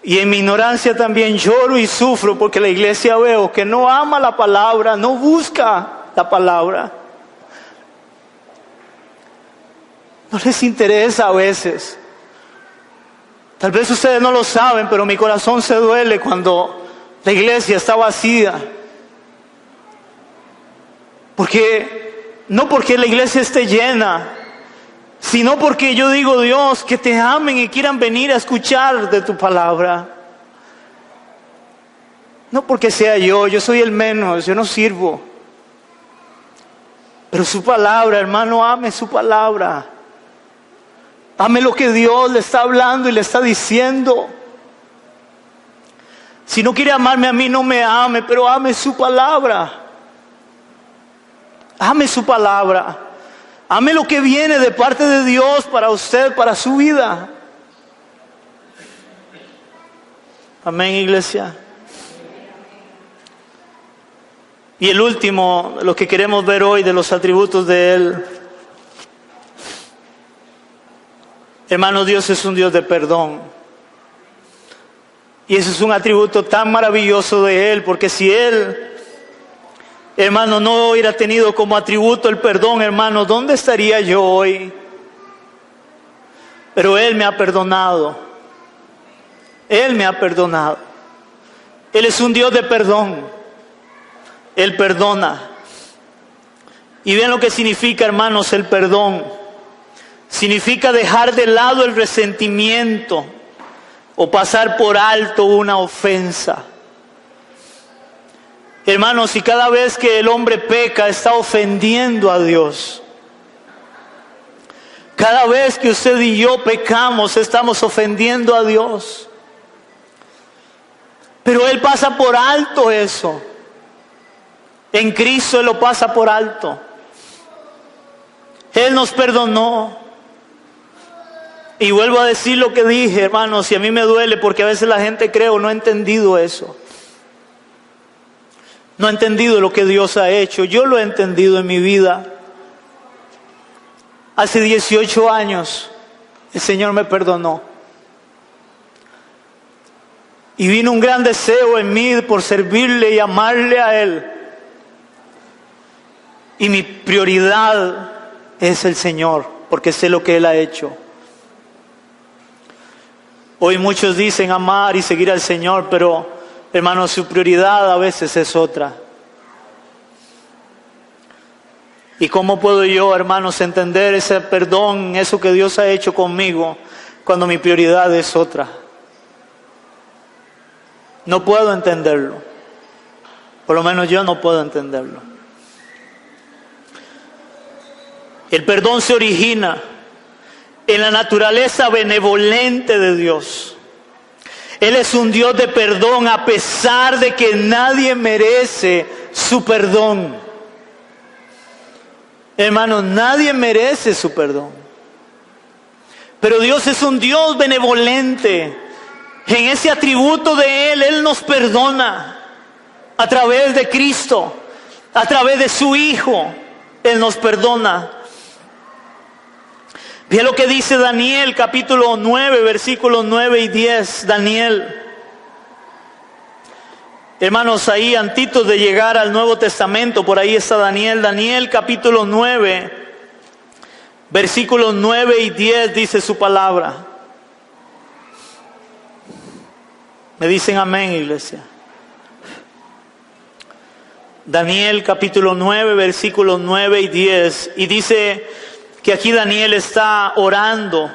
S2: Y en mi ignorancia también lloro y sufro porque la iglesia veo que no ama la palabra, no busca la palabra. No les interesa a veces. Tal vez ustedes no lo saben, pero mi corazón se duele cuando la iglesia está vacía. No porque la iglesia esté llena, sino porque yo digo, Dios, que te amen y quieran venir a escuchar de tu palabra. No porque sea yo soy el menos, yo no sirvo. Pero su palabra, hermano, ame su palabra. Ame lo que Dios le está hablando y le está diciendo. Si no quiere amarme a mí, no me ame, pero ame su palabra. Ame su palabra. Ame lo que viene de parte de Dios para usted, para su vida. Amén, iglesia. Y el último, lo que queremos ver hoy de los atributos de Él. Hermano, Dios es un Dios de perdón. Y eso es un atributo tan maravilloso de Él, porque si Él, hermano, no hubiera tenido como atributo el perdón, hermano, ¿dónde estaría yo hoy? Pero Él me ha perdonado. Él me ha perdonado. Él es un Dios de perdón. Él perdona. Y vean lo que significa, hermanos, el perdón. Significa dejar de lado el resentimiento o pasar por alto una ofensa. Hermanos, si cada vez que el hombre peca está ofendiendo a Dios, cada vez que usted y yo pecamos estamos ofendiendo a Dios. Pero Él pasa por alto eso. En Cristo Él lo pasa por alto. Él nos perdonó. Y vuelvo a decir lo que dije, hermanos, y a mí me duele porque a veces la gente cree o no ha entendido eso. No ha entendido lo que Dios ha hecho. Yo lo he entendido en mi vida. Hace 18 años el Señor me perdonó. Y vino un gran deseo en mí por servirle y amarle a Él. Y mi prioridad es el Señor, porque sé lo que Él ha hecho. Hoy muchos dicen amar y seguir al Señor, pero hermanos, su prioridad a veces es otra. ¿Y cómo puedo yo, hermanos, entender ese perdón, eso que Dios ha hecho conmigo, cuando mi prioridad es otra? No puedo entenderlo. Por lo menos yo no puedo entenderlo. El perdón se origina en la naturaleza benevolente de Dios. Él es un Dios de perdón a pesar de que nadie merece su perdón. Hermanos, nadie merece su perdón. Pero Dios es un Dios benevolente. En ese atributo de Él, Él nos perdona. A través de Cristo, a través de su Hijo, Él nos perdona. Ve lo que dice Daniel, capítulo 9, versículos 9 y 10. Daniel. Hermanos, ahí antitos de llegar al Nuevo Testamento, por ahí está Daniel. Daniel, capítulo 9, versículos 9 y 10 dice su palabra. Me dicen amén, iglesia. Daniel, capítulo 9, versículos 9 y 10. Y dice que aquí Daniel está orando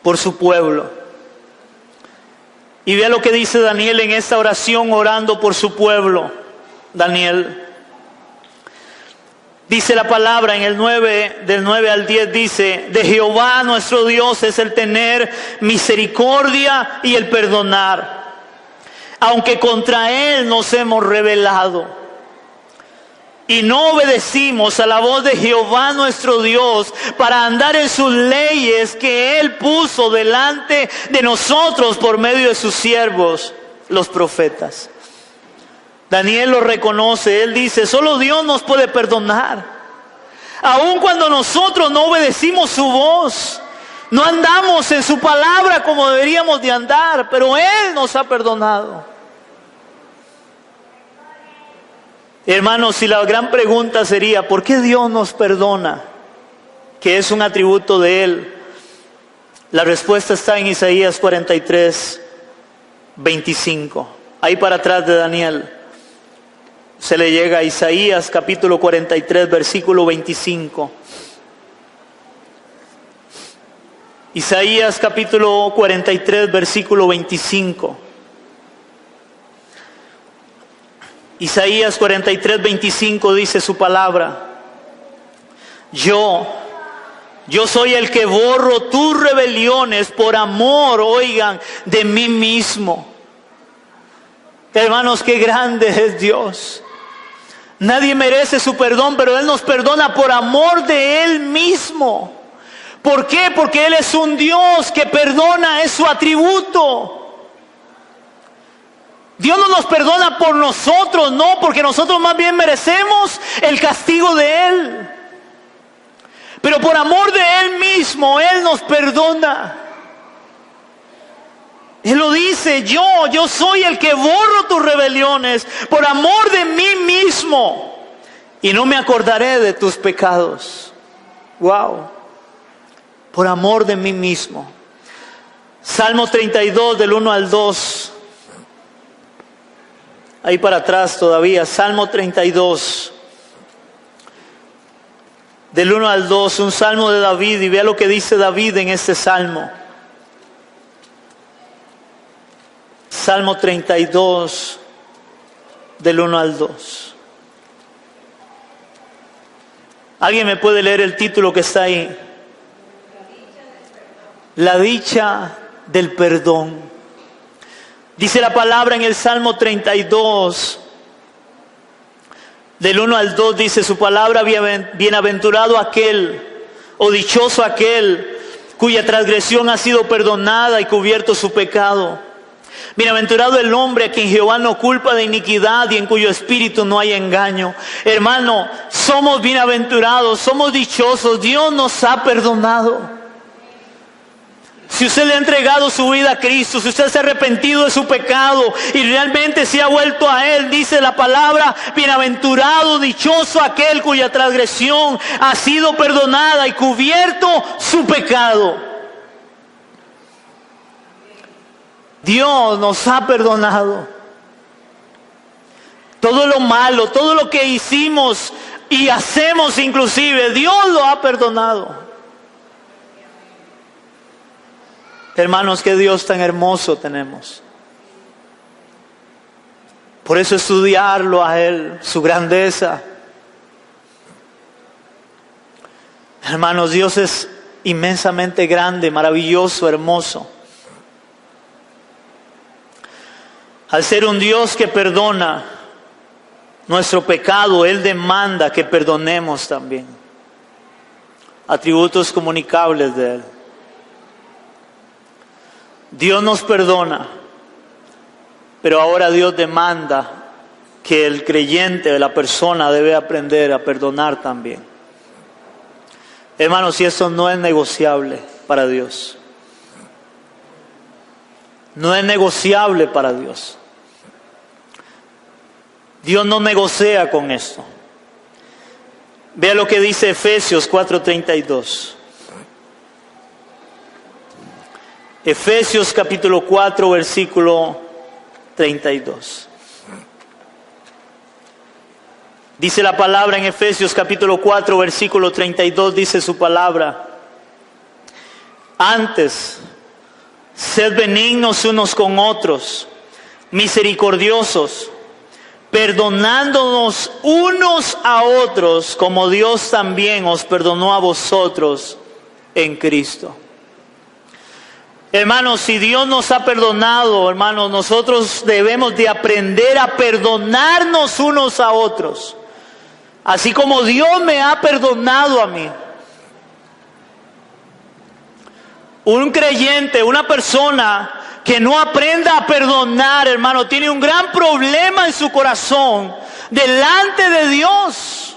S2: por su pueblo. Y vea lo que dice Daniel en esta oración orando por su pueblo. Daniel. Dice la palabra en el 9, del 9 al 10, dice: de Jehová nuestro Dios es el tener misericordia y el perdonar, aunque contra Él nos hemos rebelado. y no obedecimos a la voz de Jehová nuestro Dios para andar en sus leyes que Él puso delante de nosotros por medio de sus siervos, los profetas. Daniel lo reconoce, él dice, solo Dios nos puede perdonar. Aun cuando nosotros no obedecimos su voz, no andamos en su palabra como deberíamos de andar, pero Él nos ha perdonado. Hermanos, si la gran pregunta sería, ¿por qué Dios nos perdona? Que es un atributo de Él. La respuesta está en Isaías 43, 25. Ahí para atrás de Daniel. Se le llega a Isaías capítulo 43, versículo 25. Isaías capítulo 43, versículo 25. Isaías 43, 25 dice su palabra. Yo soy el que borro tus rebeliones por amor, oigan, de mí mismo. Hermanos, qué grande es Dios. Nadie merece su perdón, pero Él nos perdona por amor de Él mismo. ¿Por qué? Porque Él es un Dios que perdona, es su atributo. Dios no nos perdona por nosotros, no, porque nosotros más bien merecemos el castigo de Él. Pero por amor de Él mismo, Él nos perdona. Él lo dice, yo soy el que borro tus rebeliones por amor de mí mismo. Y no me acordaré de tus pecados. Wow. Por amor de mí mismo. Salmo 32 del 1 al 2. Ahí para atrás todavía, Salmo 32, del 1 al 2, un salmo de David, y vea lo que dice David en este salmo. Salmo 32, del 1 al 2. ¿Alguien me puede leer el título que está ahí? La dicha del perdón. Dice la palabra en el Salmo 32, del 1 al 2, dice su palabra, bienaventurado aquel, o dichoso aquel, cuya transgresión ha sido perdonada y cubierto su pecado. Bienaventurado el hombre a quien Jehová no culpa de iniquidad y en cuyo espíritu no hay engaño. Hermano, somos bienaventurados, somos dichosos, Dios nos ha perdonado. Si usted le ha entregado su vida a Cristo, si usted se ha arrepentido de su pecado y realmente se ha vuelto a Él, dice la palabra, bienaventurado, dichoso aquel cuya transgresión ha sido perdonada y cubierto su pecado. Dios nos ha perdonado. Todo lo malo, todo lo que hicimos y hacemos inclusive, Dios lo ha perdonado. Hermanos, qué Dios tan hermoso tenemos. Por eso estudiarlo a Él, su grandeza. Hermanos, Dios es inmensamente grande, maravilloso, hermoso. Al ser un Dios que perdona nuestro pecado, Él demanda que perdonemos también. Atributos comunicables de Él. Dios nos perdona, pero ahora Dios demanda que el creyente, la persona, debe aprender a perdonar también. Hermanos, y eso no es negociable para Dios. No es negociable para Dios. Dios no negocia con esto. Vea lo que dice Efesios 4:32. Efesios capítulo 4, versículo 32. Dice la palabra en Efesios capítulo 4, versículo 32, dice su palabra. Antes, sed benignos unos con otros, misericordiosos, perdonándonos unos a otros, como Dios también os perdonó a vosotros en Cristo. Hermanos, si Dios nos ha perdonado, hermanos, nosotros debemos de aprender a perdonarnos unos a otros. así como Dios me ha perdonado a mí. Un creyente, una persona que no aprenda a perdonar, hermano, tiene un gran problema en su corazón delante de Dios.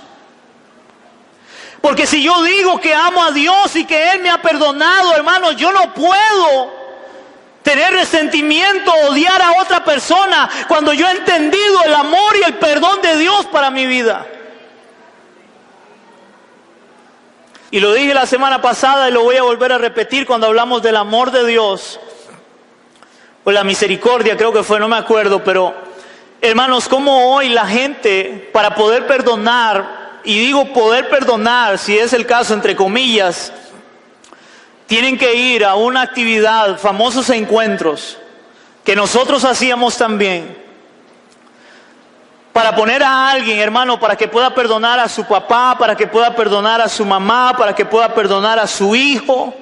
S2: Porque si yo digo que amo a Dios y que Él me ha perdonado, hermano, yo no puedo tener resentimiento, odiar a otra persona cuando yo he entendido el amor y el perdón de Dios para mi vida. Y lo dije la semana pasada y lo voy a volver a repetir cuando hablamos del amor de Dios, o la misericordia, creo que fue, no me acuerdo, pero hermanos, como hoy la gente, para poder perdonar, y digo poder perdonar, si es el caso, entre comillas, tienen que ir a una actividad, famosos encuentros, que nosotros hacíamos también, para poner a alguien, hermano, para que pueda perdonar a su papá, para que pueda perdonar a su mamá, para que pueda perdonar a su hijo.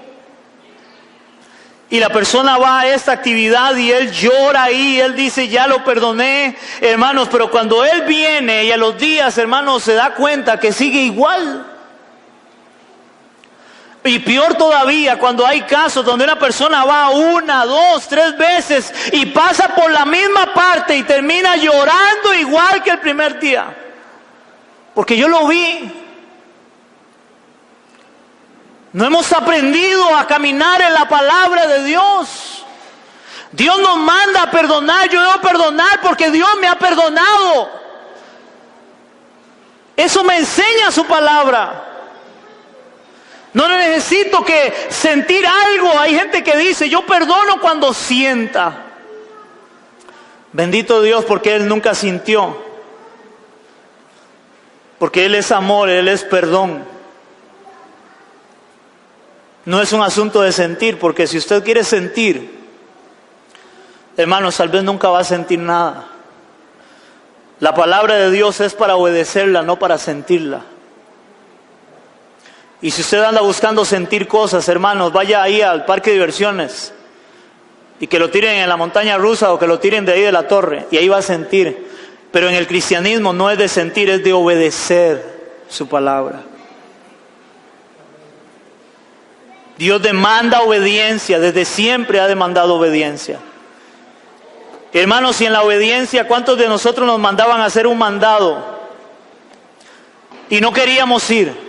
S2: Y la persona va a esta actividad y él llora ahí, él dice, ya lo perdoné, hermanos, pero cuando él viene y a los días, hermanos, se da cuenta que sigue igual. Y peor todavía, cuando hay casos donde una persona va 1, 2, 3 veces y pasa por la misma parte y termina llorando igual que el primer día. Porque yo lo vi. No hemos aprendido a caminar en la palabra de Dios. Dios nos manda a perdonar. Yo debo perdonar porque Dios me ha perdonado. Eso me enseña su palabra. No necesito que sentir algo. Hay gente que dice, yo perdono cuando sienta. Bendito Dios, porque Él nunca sintió. Porque Él es amor, Él es perdón. No es un asunto de sentir, porque si usted quiere sentir, hermanos, tal vez nunca va a sentir nada. La palabra de Dios es para obedecerla, no para sentirla. Y si usted anda buscando sentir cosas, hermanos, vaya ahí al parque de diversiones y que lo tiren en la montaña rusa o que lo tiren de ahí de la torre y ahí va a sentir. Pero en el cristianismo no es de sentir, es de obedecer su palabra. Dios demanda obediencia, desde siempre ha demandado obediencia. Hermanos, y en la obediencia, ¿cuántos de nosotros nos mandaban a hacer un mandado y no queríamos ir?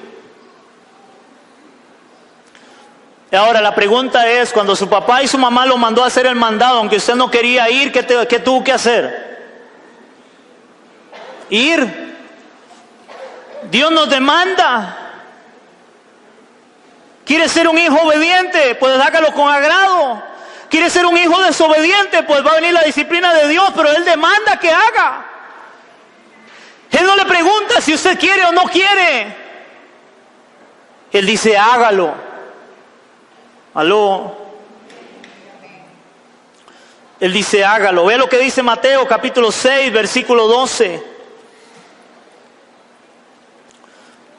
S2: Ahora la pregunta es, cuando su papá y su mamá lo mandó a hacer el mandado, aunque usted no quería ir, ¿qué tuvo que hacer? Ir. Dios nos demanda. ¿Quiere ser un hijo obediente? Pues hágalo con agrado. ¿Quiere ser un hijo desobediente? Pues va a venir la disciplina de Dios, pero Él demanda que haga. Él no le pregunta si usted quiere o no quiere. Él dice, hágalo. Aló. Él dice, hágalo. Ve lo que dice Mateo capítulo 6, versículo 12.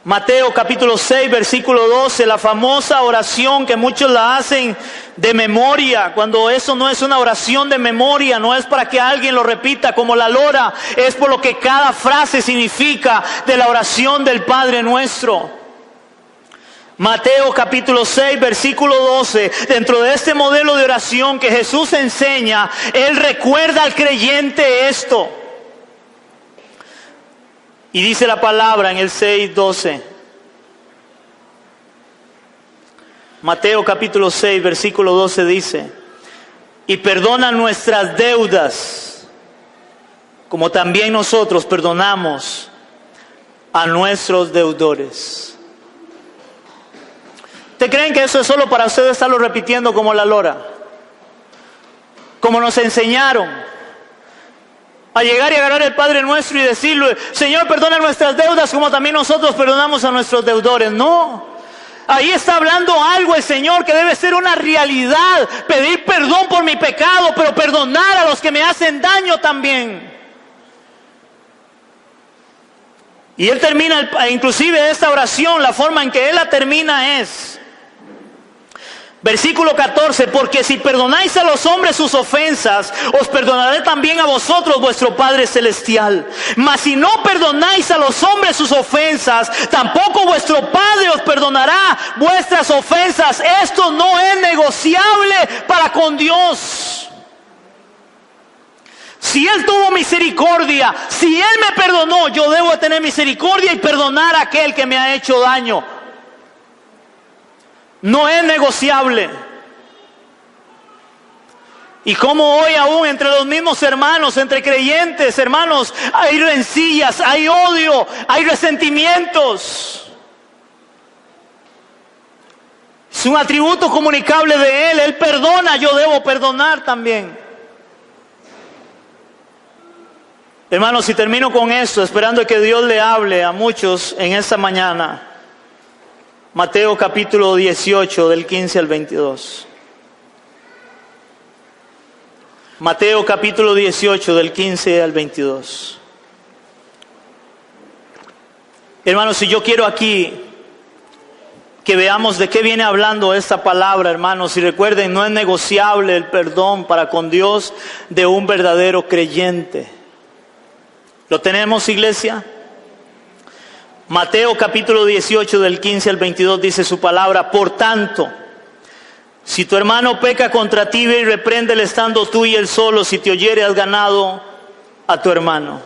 S2: Mateo capítulo 6, versículo 12, la famosa oración que muchos la hacen de memoria, cuando eso no es una oración de memoria, no es para que alguien lo repita como la lora, es por lo que cada frase significa de la oración del Padre Nuestro. Mateo capítulo 6, versículo 12, dentro de este modelo de oración que Jesús enseña, Él recuerda al creyente esto. Y dice la palabra en el 6:12. Mateo capítulo 6, versículo 12 dice, y perdona nuestras deudas, como también nosotros perdonamos a nuestros deudores. ¿Ustedes creen que eso es solo para ustedes estarlo repitiendo como la lora? Como nos enseñaron a llegar y agarrar el Padre Nuestro y decirle, Señor, perdona nuestras deudas como también nosotros perdonamos a nuestros deudores. No, ahí está hablando algo el Señor que debe ser una realidad. Pedir perdón por mi pecado, pero perdonar a los que me hacen daño también. Y Él termina, inclusive esta oración, la forma en que Él la termina es, Versículo 14, porque si perdonáis a los hombres sus ofensas, os perdonaré también a vosotros vuestro Padre Celestial. Mas si no perdonáis a los hombres sus ofensas, tampoco vuestro Padre os perdonará vuestras ofensas. Esto no es negociable para con Dios. Si Él tuvo misericordia, si Él me perdonó, yo debo tener misericordia y perdonar a aquel que me ha hecho daño. No es negociable. Y como hoy aún entre los mismos hermanos, entre creyentes, hermanos, hay rencillas, hay odio, hay resentimientos. Es un atributo comunicable de Él. Él perdona, yo debo perdonar también. Hermanos, y termino con esto, esperando que Dios le hable a muchos en esta mañana. Mateo capítulo 18, del 15 al 22. Mateo capítulo 18, del 15 al 22. Hermanos, si yo quiero aquí que veamos de qué viene hablando esta palabra, hermanos, y recuerden, no es negociable el perdón para con Dios de un verdadero creyente. ¿Lo tenemos, iglesia? Mateo capítulo 18 del 15 al 22 dice su palabra: por tanto, si tu hermano peca contra ti, ve y repréndele estando tú y él solo. Si te oyere, has ganado a tu hermano.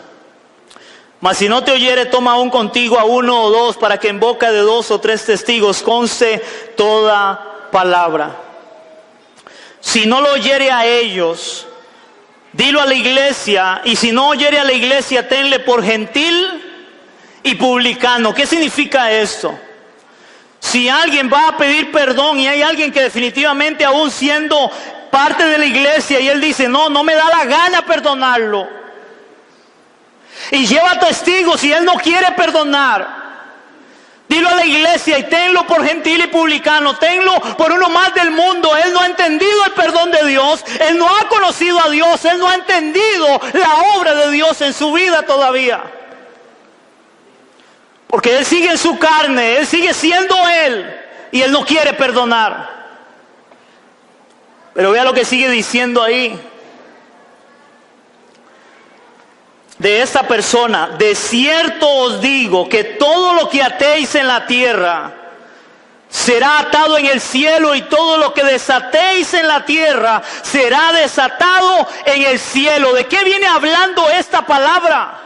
S2: Mas si no te oyere, toma aún contigo a uno o dos, para que en boca de 2 o 3 testigos conste toda palabra. Si no lo oyere a ellos, dilo a la iglesia, y si no oyere a la iglesia, tenle por gentil y publicano. ¿Qué significa esto? Si alguien va a pedir perdón y hay alguien que definitivamente aún siendo parte de la iglesia y él dice, no me da la gana perdonarlo, y lleva testigos y él no quiere perdonar, dilo a la iglesia y tenlo por gentil y publicano, tenlo por uno más del mundo. Él no ha entendido el perdón de Dios, él no ha conocido a Dios, él no ha entendido la obra de Dios en su vida todavía. Porque él sigue en su carne, él sigue siendo él, y él no quiere perdonar. Pero vea lo que sigue diciendo ahí. De esta persona: de cierto os digo que todo lo que atéis en la tierra será atado en el cielo, y todo lo que desatéis en la tierra será desatado en el cielo. ¿De qué viene hablando esta palabra?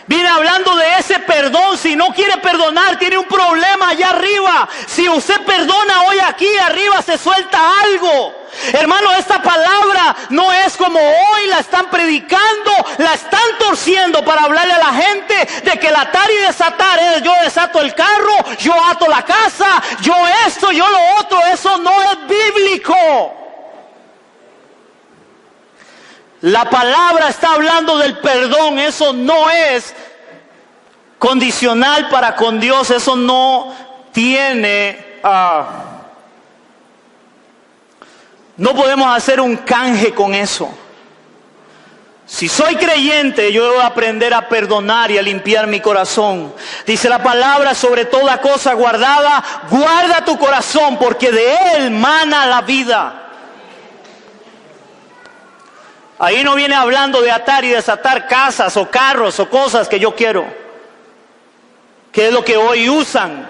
S2: Viene hablando de ese perdón. Si no quiere perdonar, tiene un problema allá arriba. Si usted perdona hoy aquí, arriba se suelta algo. Hermano, esta palabra no es como hoy la están predicando, la están torciendo para hablarle a la gente de que el atar y desatar es: yo desato el carro, yo ato la casa, yo esto, yo lo otro. Eso no es bíblico. La palabra está hablando del perdón. Eso no es condicional para con Dios. Eso no tiene... no podemos hacer un canje con eso. Si soy creyente, yo debo aprender a perdonar y a limpiar mi corazón. Dice la palabra: sobre toda cosa guardada, guarda tu corazón, porque de él mana la vida. Ahí no viene hablando de atar y desatar casas o carros o cosas que yo quiero, que es lo que hoy usan,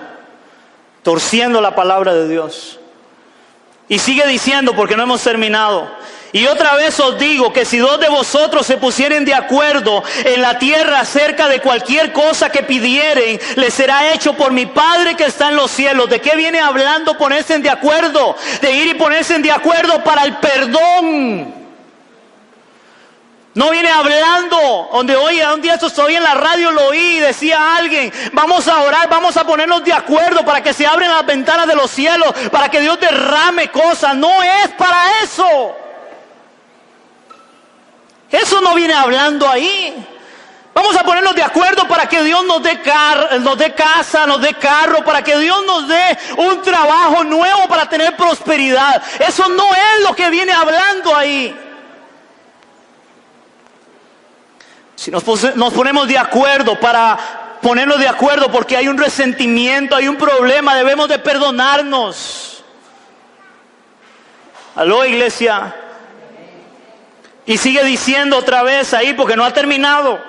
S2: torciendo la palabra de Dios. Y sigue diciendo, porque no hemos terminado: y otra vez os digo que si 2 de vosotros se pusieren de acuerdo en la tierra acerca de cualquier cosa que pidieren, les será hecho por mi Padre que está en los cielos. ¿De qué viene hablando ponerse de acuerdo? De ir y ponerse de acuerdo para el perdón. No viene hablando, donde hoy un día estoy en la radio, lo oí y decía alguien: vamos a orar, vamos a ponernos de acuerdo para que se abran las ventanas de los cielos, para que Dios derrame cosas. No es para eso. Eso no viene hablando ahí. Vamos a ponernos de acuerdo para que Dios nos dé casa, nos dé carro, para que Dios nos dé un trabajo nuevo para tener prosperidad. Eso no es lo que viene hablando ahí. Si nos ponemos de acuerdo para ponernos de acuerdo porque hay un resentimiento, hay un problema, debemos de perdonarnos. Aló, iglesia. Y sigue diciendo otra vez ahí, porque no ha terminado.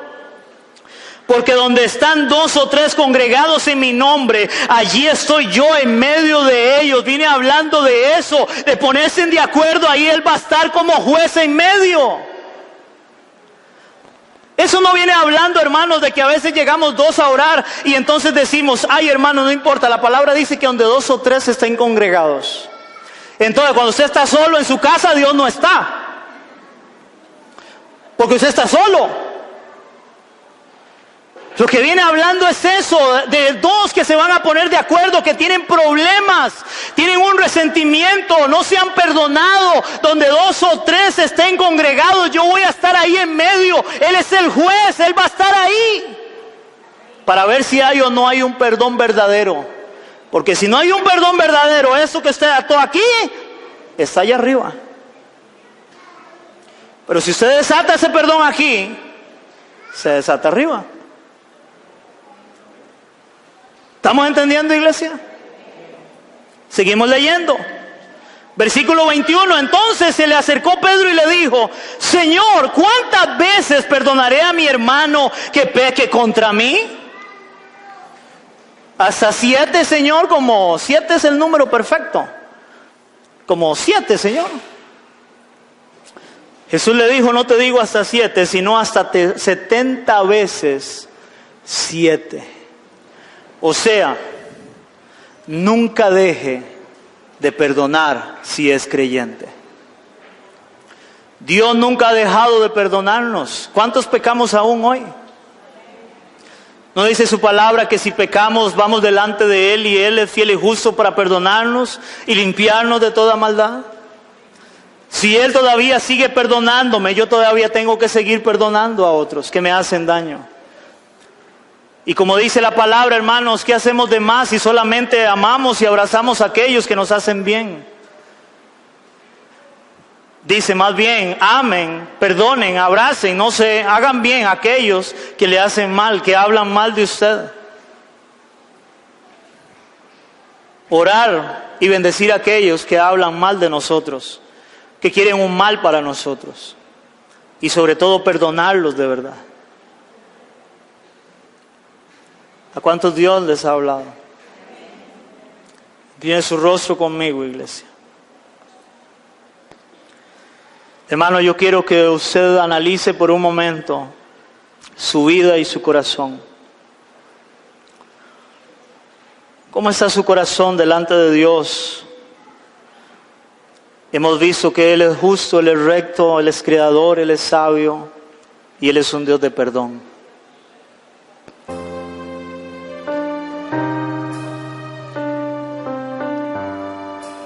S2: Porque donde están 2 o 3 congregados en mi nombre, allí estoy yo en medio de ellos. Vine hablando de eso, de ponerse de acuerdo. Ahí Él va a estar como juez en medio. Eso no viene hablando, hermanos, de que a veces llegamos 2 a orar y entonces decimos, ay, hermano, no importa. La palabra dice que donde 2 o 3 estén congregados. Entonces, cuando usted está solo en su casa, Dios no está. Porque usted está solo. Lo que viene hablando es eso, de 2 que se van a poner de acuerdo, que tienen problemas, tienen un resentimiento, no se han perdonado. Donde 2 o 3 estén congregados, yo voy a estar ahí en medio. Él es el juez, Él va a estar ahí. Para ver si hay o no hay un perdón verdadero. Porque si no hay un perdón verdadero, eso que usted ató aquí, está allá arriba. Pero si usted desata ese perdón aquí, se desata arriba. ¿Estamos entendiendo, iglesia? Seguimos leyendo. Versículo 21. Entonces se le acercó Pedro y le dijo, Señor, ¿cuántas veces perdonaré a mi hermano que peque contra mí? Hasta 7, Señor. Como 7 es el número perfecto. Como 7, Señor. Jesús le dijo, no te digo hasta 7, sino hasta 70 veces 7. O sea, nunca deje de perdonar si es creyente. Dios nunca ha dejado de perdonarnos. ¿Cuántos pecamos aún hoy? ¿No dice su palabra que si pecamos vamos delante de Él y Él es fiel y justo para perdonarnos y limpiarnos de toda maldad? Si Él todavía sigue perdonándome, yo todavía tengo que seguir perdonando a otros que me hacen daño. Y como dice la palabra, hermanos, ¿qué hacemos de más si solamente amamos y abrazamos a aquellos que nos hacen bien? Dice más bien, amen, perdonen, abracen, no se hagan bien a aquellos que le hacen mal, que hablan mal de usted. Orar y bendecir a aquellos que hablan mal de nosotros, que quieren un mal para nosotros. Y sobre todo perdonarlos de verdad. ¿A cuántos Dios les ha hablado? Tiene su rostro conmigo, iglesia. Hermano, yo quiero que usted analice por un momento su vida y su corazón. ¿Cómo está su corazón delante de Dios? Hemos visto que Él es justo, Él es recto, Él es creador, Él es sabio y Él es un Dios de perdón.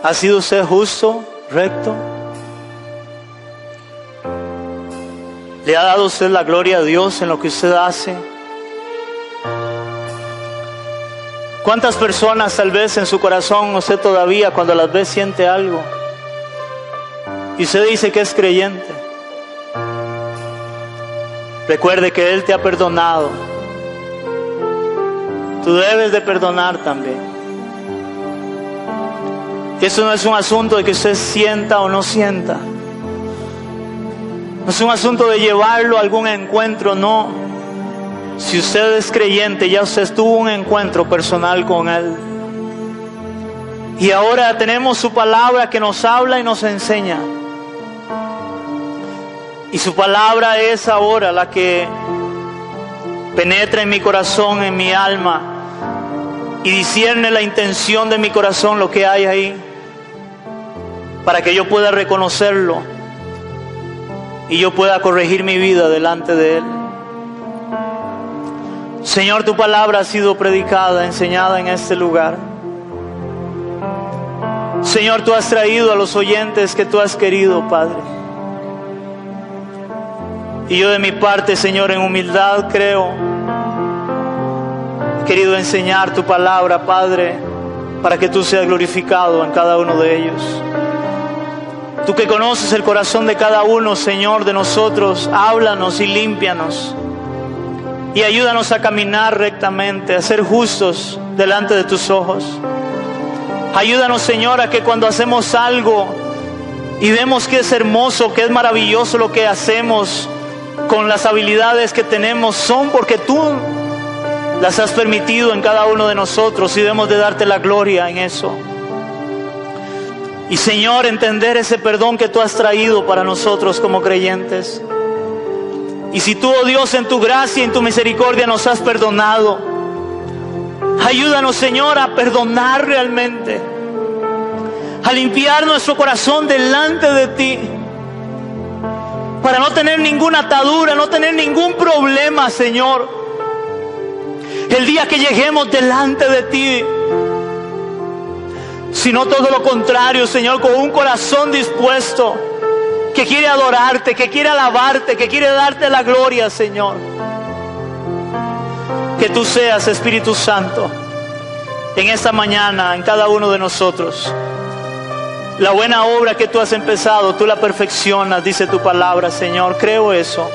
S2: ¿Ha sido usted justo, recto? ¿Le ha dado usted la gloria a Dios en lo que usted hace? ¿Cuántas personas tal vez en su corazón usted todavía cuando las ve siente algo? Y usted dice que es creyente. Recuerde que Él te ha perdonado. Tú debes de perdonar también. Eso no es un asunto de que usted sienta o no sienta. No es un asunto de llevarlo a algún encuentro, no. Si usted es creyente, ya usted tuvo un encuentro personal con Él. Y ahora tenemos su palabra que nos habla y nos enseña. Y su palabra es ahora la que penetra en mi corazón, en mi alma, y discierne la intención de mi corazón, lo que hay ahí, para que yo pueda reconocerlo y yo pueda corregir mi vida delante de Él. Señor, tu palabra ha sido predicada, enseñada en este lugar. Señor, tú has traído a los oyentes que tú has querido, Padre. Y yo de mi parte, Señor, en humildad creo, he querido enseñar tu palabra, Padre, para que tú seas glorificado en cada uno de ellos. Tú que conoces el corazón de cada uno, Señor, de nosotros, háblanos y límpianos. Y ayúdanos a caminar rectamente, a ser justos delante de tus ojos. Ayúdanos, Señor, a que cuando hacemos algo y vemos que es hermoso, que es maravilloso lo que hacemos con las habilidades que tenemos, son porque tú las has permitido en cada uno de nosotros y debemos de darte la gloria en eso. Y Señor, entender ese perdón que tú has traído para nosotros como creyentes. Y si tú, oh Dios, en tu gracia y en tu misericordia nos has perdonado, ayúdanos, Señor, a perdonar realmente, a limpiar nuestro corazón delante de ti, para no tener ninguna atadura, no tener ningún problema, Señor, el día que lleguemos delante de ti, sino todo lo contrario, Señor, con un corazón dispuesto, que quiere adorarte, que quiere alabarte, que quiere darte la gloria, Señor. Que tú seas, Espíritu Santo, en esta mañana, en cada uno de nosotros. La buena obra que tú has empezado, tú la perfeccionas, dice tu palabra, Señor. Creo eso.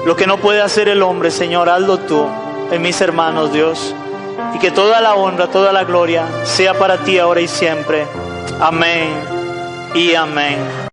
S2: Lo que no puede hacer el hombre, Señor, hazlo tú en mis hermanos, Dios. Y que toda la honra, toda la gloria sea para ti ahora y siempre. Amén y amén.